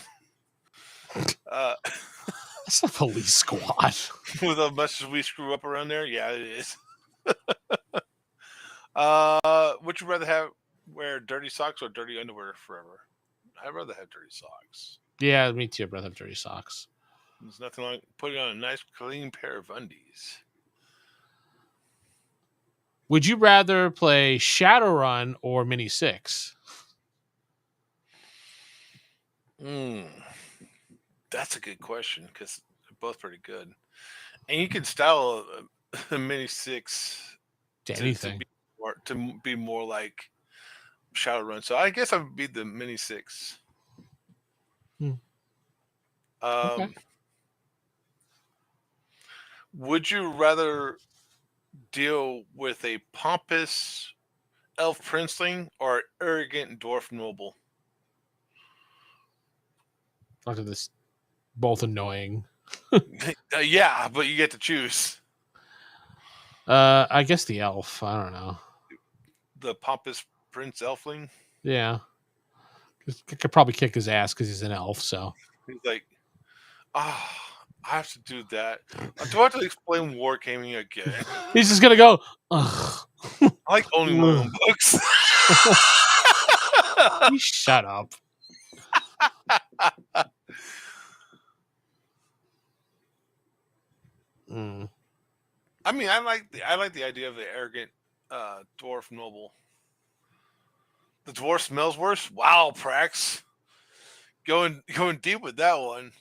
That's a Police Squad. With as much as we screw up around there, yeah, it is. Would you rather wear dirty socks or dirty underwear forever? I'd rather have dirty socks. Yeah, me too. I'd rather have dirty socks. There's nothing like putting on a nice, clean pair of undies. Would you rather play Shadowrun or Mini 6? That's a good question because they're both pretty good. And you can style a Mini 6 to anything. To be more like Shadowrun. So I guess I would be the Mini 6. Okay. Would you rather deal with a pompous elf princeling or arrogant dwarf noble? After this, both annoying. Yeah, but you get to choose. I guess the elf. I don't know. The pompous prince elfling? Yeah. I could probably kick his ass because he's an elf, so. He's like, I have to do that. Do I have to explain Wargaming again? He's just going to go, ugh. I like owning my own books. You shut up. I mean, I like the idea of the arrogant dwarf noble. The dwarf smells worse. Wow, Prax, going deep with that one.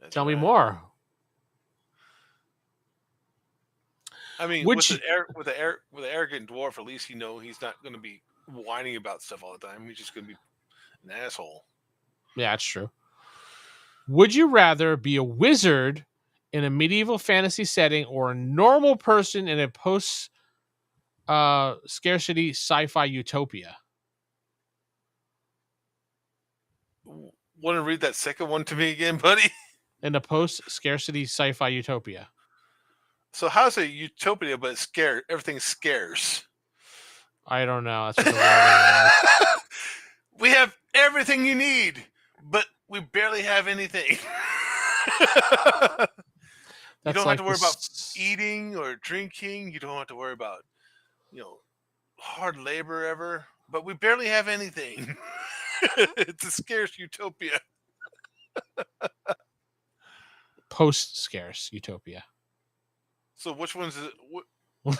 That's Tell me more. I mean, with the arrogant dwarf, at least he's not going to be whining about stuff all the time. He's just going to be an asshole. Yeah, that's true. Would you rather be a wizard in a medieval fantasy setting or a normal person in a post scarcity sci-fi utopia? Want to read that second one to me again, buddy? In a post scarcity sci-fi utopia. So how's a utopia but scared? Everything's scarce. I don't know. That's what the we have everything you need, but we barely have anything. You don't have to worry about eating or drinking. You don't have to worry about, hard labor ever. But we barely have anything. It's a scarce utopia. Post-scarce utopia. So which one's it?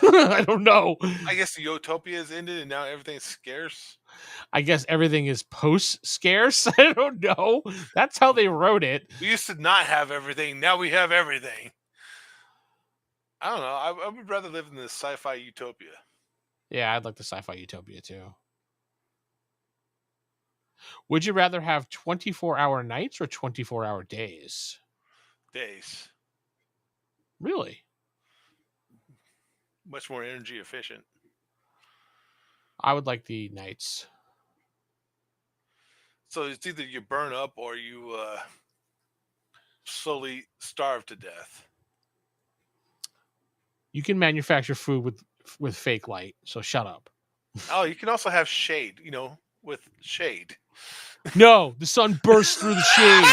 I don't know. I guess the utopia is ended and now everything's scarce. I guess everything is post-scarce. I don't know. That's how they wrote it. We used to not have everything. Now we have everything. I don't know. I would rather live in the sci-fi utopia. Yeah, I'd like the sci-fi utopia too. Would you rather have 24-hour nights or 24-hour days? days. Really? Much more energy efficient. I would like the nights. So it's either you burn up or you slowly starve to death. You can manufacture food with fake light, so shut up. Oh, you can also have shade, with shade. No, the sun bursts through the shade.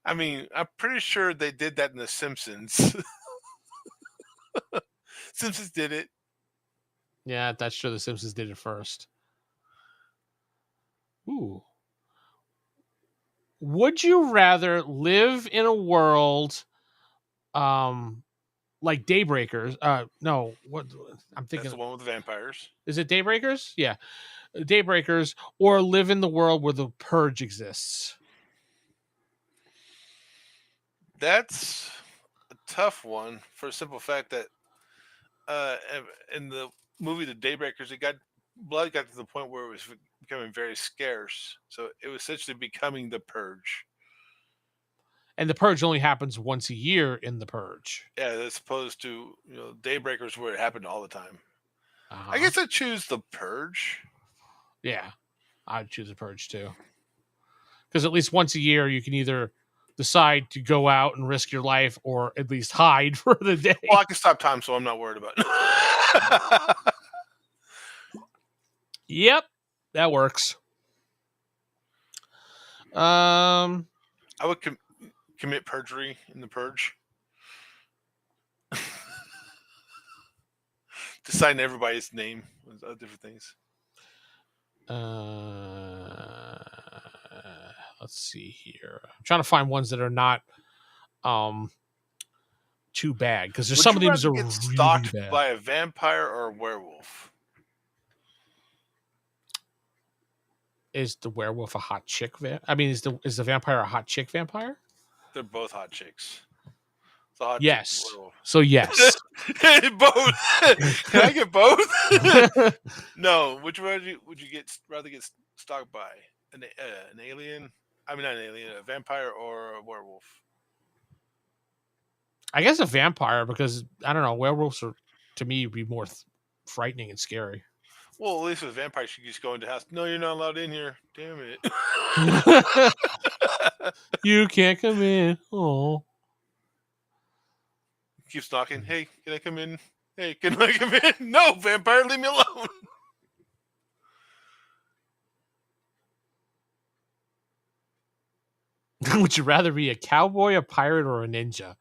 I mean, I'm pretty sure they did that in The Simpsons. Simpsons did it. Yeah, that's true. The Simpsons did it first. Ooh. Would you rather live in a world like Daybreakers? No, what I'm thinking. That's the one with the vampires. Is it Daybreakers? Yeah. Daybreakers, or live in the world where the purge exists? That's a tough one for a simple fact that in the movie The Daybreakers, blood got to the point where it was becoming very scarce. So it was essentially becoming the purge. And the purge only happens once a year in the purge. Yeah, as opposed to Daybreakers where it happened all the time. Uh-huh. I guess I choose the purge. Yeah, I'd choose a purge too. Because at least once a year, you can either decide to go out and risk your life or at least hide for the day. Well, I can stop time, so I'm not worried about it. Yep, that works. I would commit perjury in the purge. Deciding everybody's name, different things. Let's see here. I'm trying to find ones that are not too bad, because there's some of these are get really stalked bad. by a vampire or a werewolf. Is the werewolf a hot chick? Is the vampire a hot chick vampire? They're both hot chicks. Hot yes. Chick so yes. Both. Can I get both? No. Which one would you rather get stalked by? An alien? I mean, not an alien. A vampire or a werewolf? I guess a vampire, because I don't know. Werewolves are, to me, would be more frightening and scary. Well, at least with vampires, you just go into the house. No, you're not allowed in here. Damn it. You can't come in. Oh. Keeps knocking. Hey, can I come in? Hey, can I come in? No, vampire, leave me alone. Would you rather be a cowboy, a pirate, or a ninja?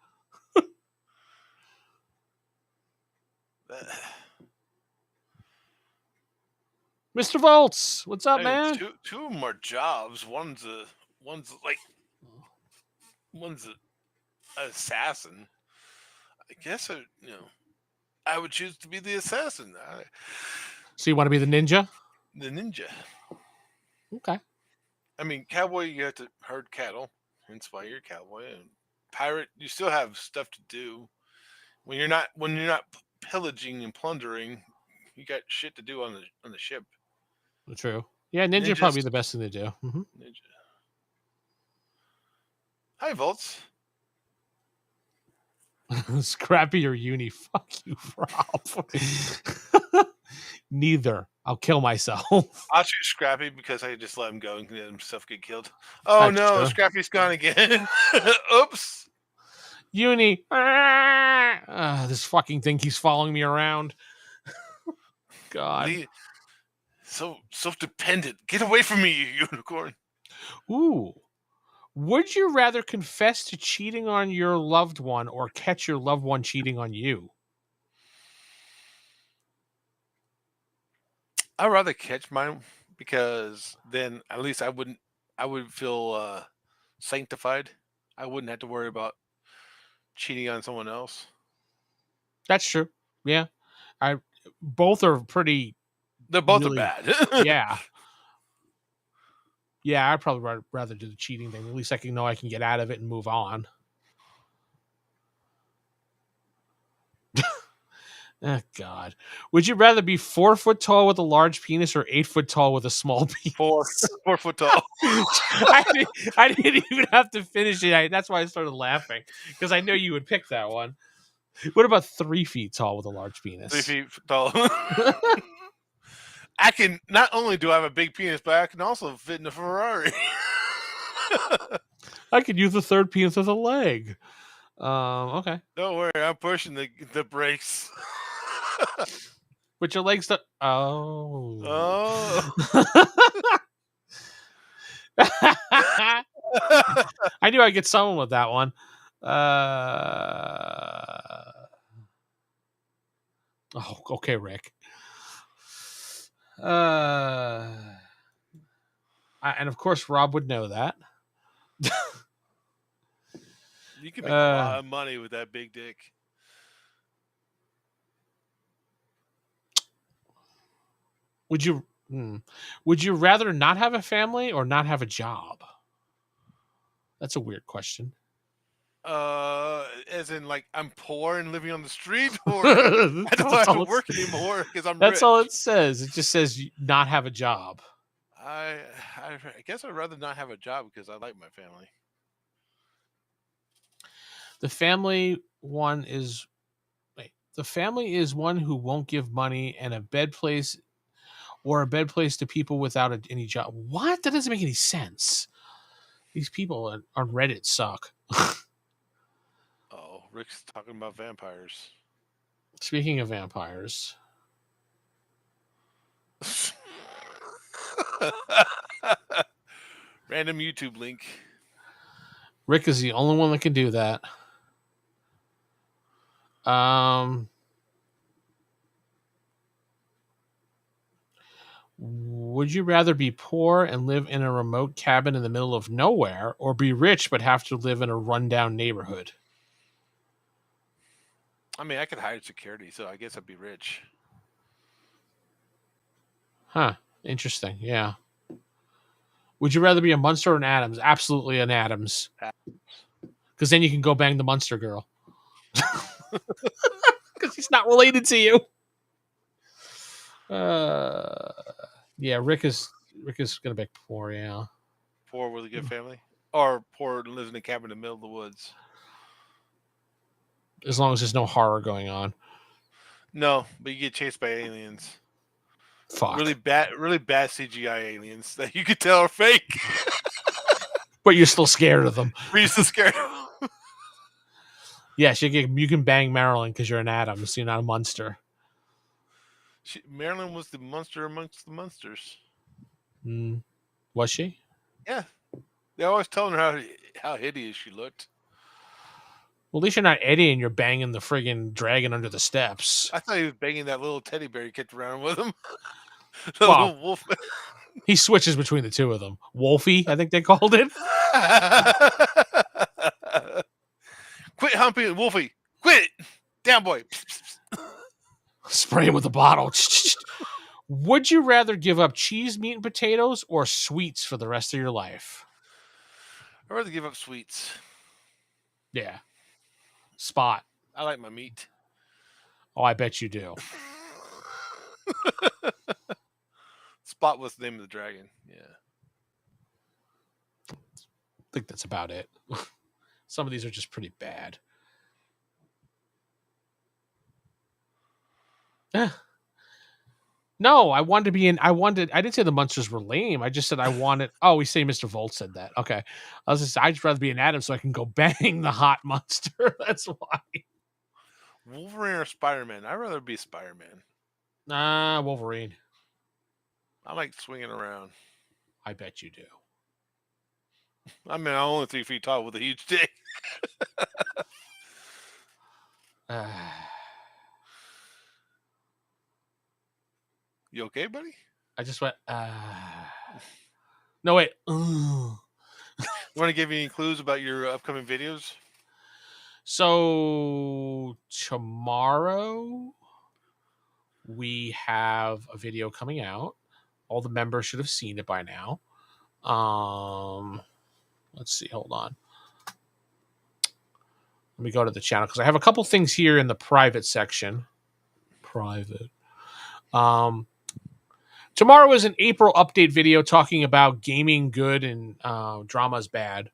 Mr. Volts, what's up, man? Two of them are jobs. One's an assassin. I guess I would choose to be the assassin. So you want to be the ninja? The ninja. Okay. I mean, cowboy, you have to herd cattle, hence why you're a cowboy. And pirate, you still have stuff to do. When you're not pillaging and plundering, you got shit to do on the ship. True. Yeah, ninja probably the best thing to do. Mm-hmm. Ninja. Hi, Volts. Scrappy or Uni? Fuck you, Rob. Neither. I'll kill myself. I'll choose Scrappy because I just let him go and let himself get killed. Oh, that's no, true. Scrappy's gone again. Oops. Uni. This fucking thing keeps following me around. God. So self-dependent. Get away from me, you unicorn. Ooh. Would you rather confess to cheating on your loved one or catch your loved one cheating on you? I'd rather catch mine, because then at least I would feel sanctified. I wouldn't have to worry about cheating on someone else. That's true. Yeah. Both are pretty. They're both really, bad. Yeah. Yeah, I'd probably rather do the cheating thing. At least I can know I can get out of it and move on. Oh, God. Would you rather be 4 foot tall with a large penis or 8 foot tall with a small penis? 4 foot tall. I didn't even have to finish it. That's why I started laughing because I know you would pick that one. What about 3 feet tall with a large 3 penis? feet tall. I can not only do I have a big penis, but I can also fit in a Ferrari. I could use the third penis as a leg. Okay. Don't worry, I'm pushing the brakes. But your legs don't. Oh. Oh. I knew I'd get someone with that one. Oh, okay, Rick. And of course, Rob would know that. You can make a lot of money with that big dick. Would you rather not have a family or not have a job? That's a weird question. As in, like, I'm poor and living on the street, or I don't have to work anymore because I'm That's rich? all it says. It just says not have a job. I guess I'd rather not have a job because I like my family. The family is one who won't give money and a bed place to people without any job. What? That doesn't make any sense. These people on Reddit suck. Oh, Rick's talking about vampires. Speaking of vampires, random YouTube link. Rick is the only one that can do that. Would you rather be poor and live in a remote cabin in the middle of nowhere, or be rich but have to live in a rundown neighborhood? I mean, I could hire security, so I guess I'd be rich. Huh. Interesting. Yeah. Would you rather be a Munster or an Adams? Absolutely an Adams. Because then you can go bang the Munster girl. Because he's not related to you. Yeah, Rick is gonna be poor. Yeah, poor with a good family, or poor and lives in a cabin in the middle of the woods. As long as there's no horror going on. No, but you get chased by aliens. Fuck. Really bad CGI aliens that you could tell are fake. But you're still scared of them. You're still scared of them. Yes, you can bang Marilyn because you're an Adams. You're not a Munster. Marilyn was the monster amongst the monsters. Was she? Yeah. They always telling her how hideous she looked. Well, at least you're not Eddie and you're banging the friggin' dragon under the steps. I thought he was banging that little teddy bear he kept around with him. Well, wolf. He switches between the two of them. Wolfie, I think they called it. Quit humping Wolfie. Quit it. Down, boy. Spray him with a bottle. Would you rather give up cheese, meat, and potatoes or sweets for the rest of your life? I'd rather give up sweets. Yeah. Spot. I like my meat. Oh, I bet you do. Spot was the name of the dragon. Yeah. I think that's about it. Some of these are just pretty bad. No, I wanted to be in. I didn't say the monsters were lame. I just said I wanted. Oh, we say Mr. Volt said that. Okay. I'd just rather be an Adam so I can go bang the hot monster. That's why. Wolverine or Spider-Man? I'd rather be Spider-Man. Nah, Wolverine. I like swinging around. I bet you do. I mean, I'm only 3 feet tall with a huge dick. You okay, buddy? I just went, No, wait. Want to give you any clues about your upcoming videos? So, tomorrow, we have a video coming out. All the members should have seen it by now. Let's see. Hold on. Let me go to the channel because I have a couple things here in the private section. private. Tomorrow is an April update video talking about gaming good and drama's bad.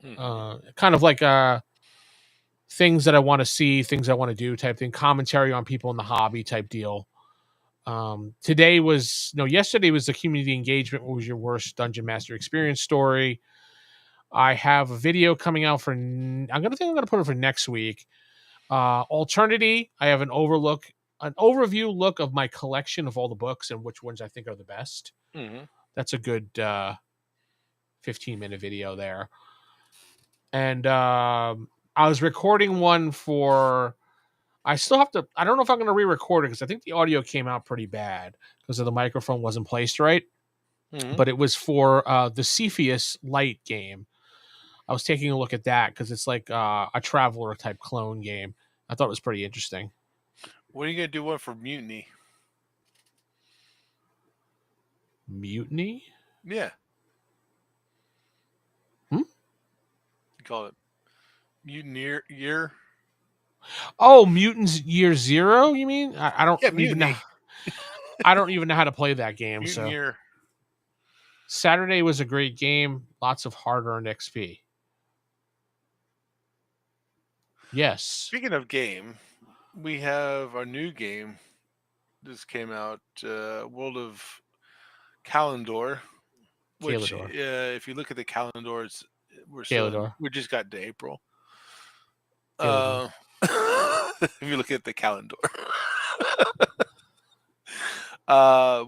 Kind of like things that I want to see, things I want to do type thing, commentary on people in the hobby type deal. Yesterday was the community engagement. What was your worst Dungeon Master experience story? I have a video coming out I'm gonna put it for next week. Alternity, I have an overview look of my collection of all the books and which ones I think are the best. That's a good 15-minute video there. And I was recording one for. I still have to. I don't know if I'm going to re-record it because I think the audio came out pretty bad because the microphone wasn't placed right. But it was for the Cepheus Light game. I was taking a look at that because it's like a Traveler type clone game. I thought it was pretty interesting. When are you going to do one for Mutiny? Mutiny? Yeah. You call it Mutineer Year? Oh, Mutants Year Zero, you mean? I don't even know. I don't even know how to play that game. Mutineer. So Saturday was a great game. Lots of hard-earned XP. Yes. Speaking of game, we have our new game. This came out, World of Kalimdor. Which, if you look at the calendar, we just got to April. If you look at the calendar,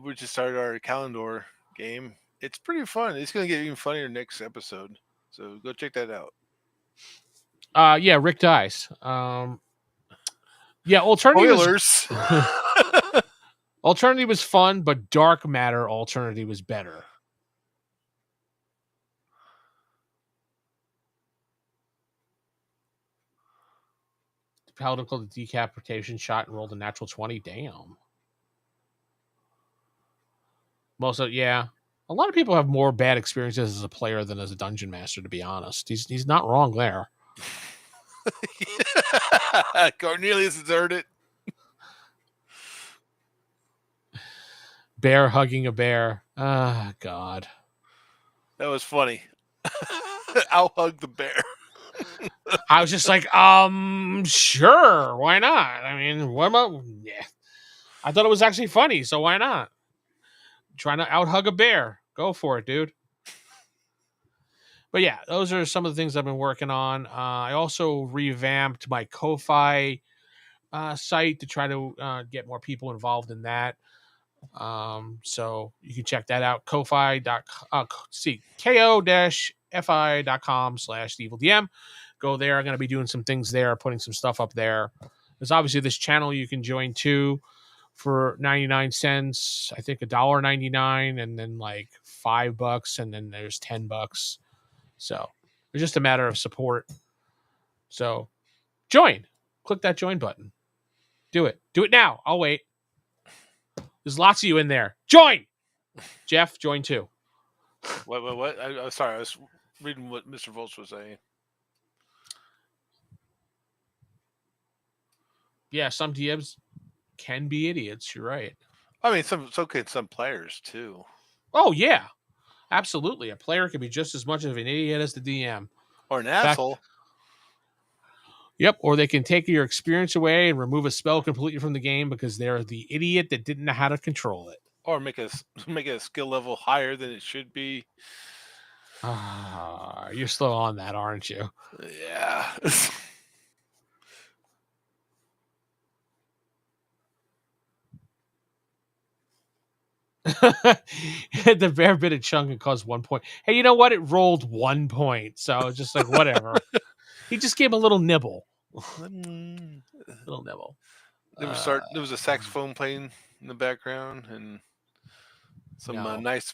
we just started our calendar game. It's pretty fun. It's going to get even funnier next episode. So go check that out. Yeah, Rick dies. Yeah, Alternative. Alternative was fun, but Dark Matter Alternative was better. The Paladin called the decapitation shot and rolled a natural 20. Damn. A lot of people have more bad experiences as a player than as a dungeon master, to be honest. He's not wrong there. Cornelius has heard it. Bear hugging a bear. Ah, God. That was funny. I'll hug the bear. I was just like, sure, why not? I mean, what about? Yeah, I thought it was actually funny, so why not? Trying to out hug a bear, go for it, dude. But yeah, those are some of the things I've been working on. I also revamped my Ko-Fi site to try to get more people involved in that. So you can check that out. ko-fi.com/evilDM. Go there. I'm going to be doing some things there, putting some stuff up there. There's obviously this channel you can join too for 99 cents. I think $1.99 and then like $5 and then there's $10. So it's just a matter of support. So join. Click that join button. Do it. Do it now. I'll wait. There's lots of you in there. Join. Jeff, join too. What? I'm sorry. I was reading what Mr. Volch was saying. Yeah, some DMs can be idiots. You're right. I mean, so can some players too. Oh yeah, absolutely. A player can be just as much of an idiot as the DM, or an asshole. Yep, or they can take your experience away and remove a spell completely from the game because they're the idiot that didn't know how to control it, or make a skill level higher than it should be. You're still on that, aren't you? Yeah. The bear bit a chunk and caused 1 point. Hey, you know what? It rolled 1 point, so just like whatever. He just gave a little nibble. Little nibble. There was a saxophone playing in the background and some nice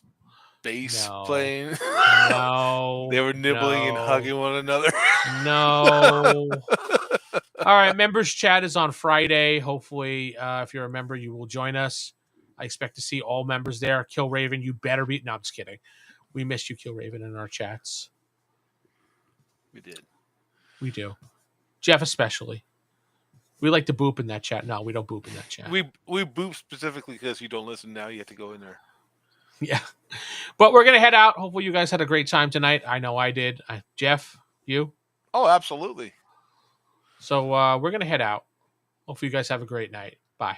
bass playing. No. They were nibbling and hugging one another. No. All right, members chat is on Friday. Hopefully, if you're a member, you will join us. I expect to see all members there. Kill Raven, you better be. No, I'm just kidding. We missed you, Kill Raven, in our chats. We did. We do. Jeff especially. We like to boop in that chat. No, we don't boop in that chat. We boop specifically because you don't listen now. You have to go in there. Yeah. But we're going to head out. Hopefully you guys had a great time tonight. I know I did. Jeff, you? Oh, absolutely. So we're going to head out. Hopefully you guys have a great night. Bye.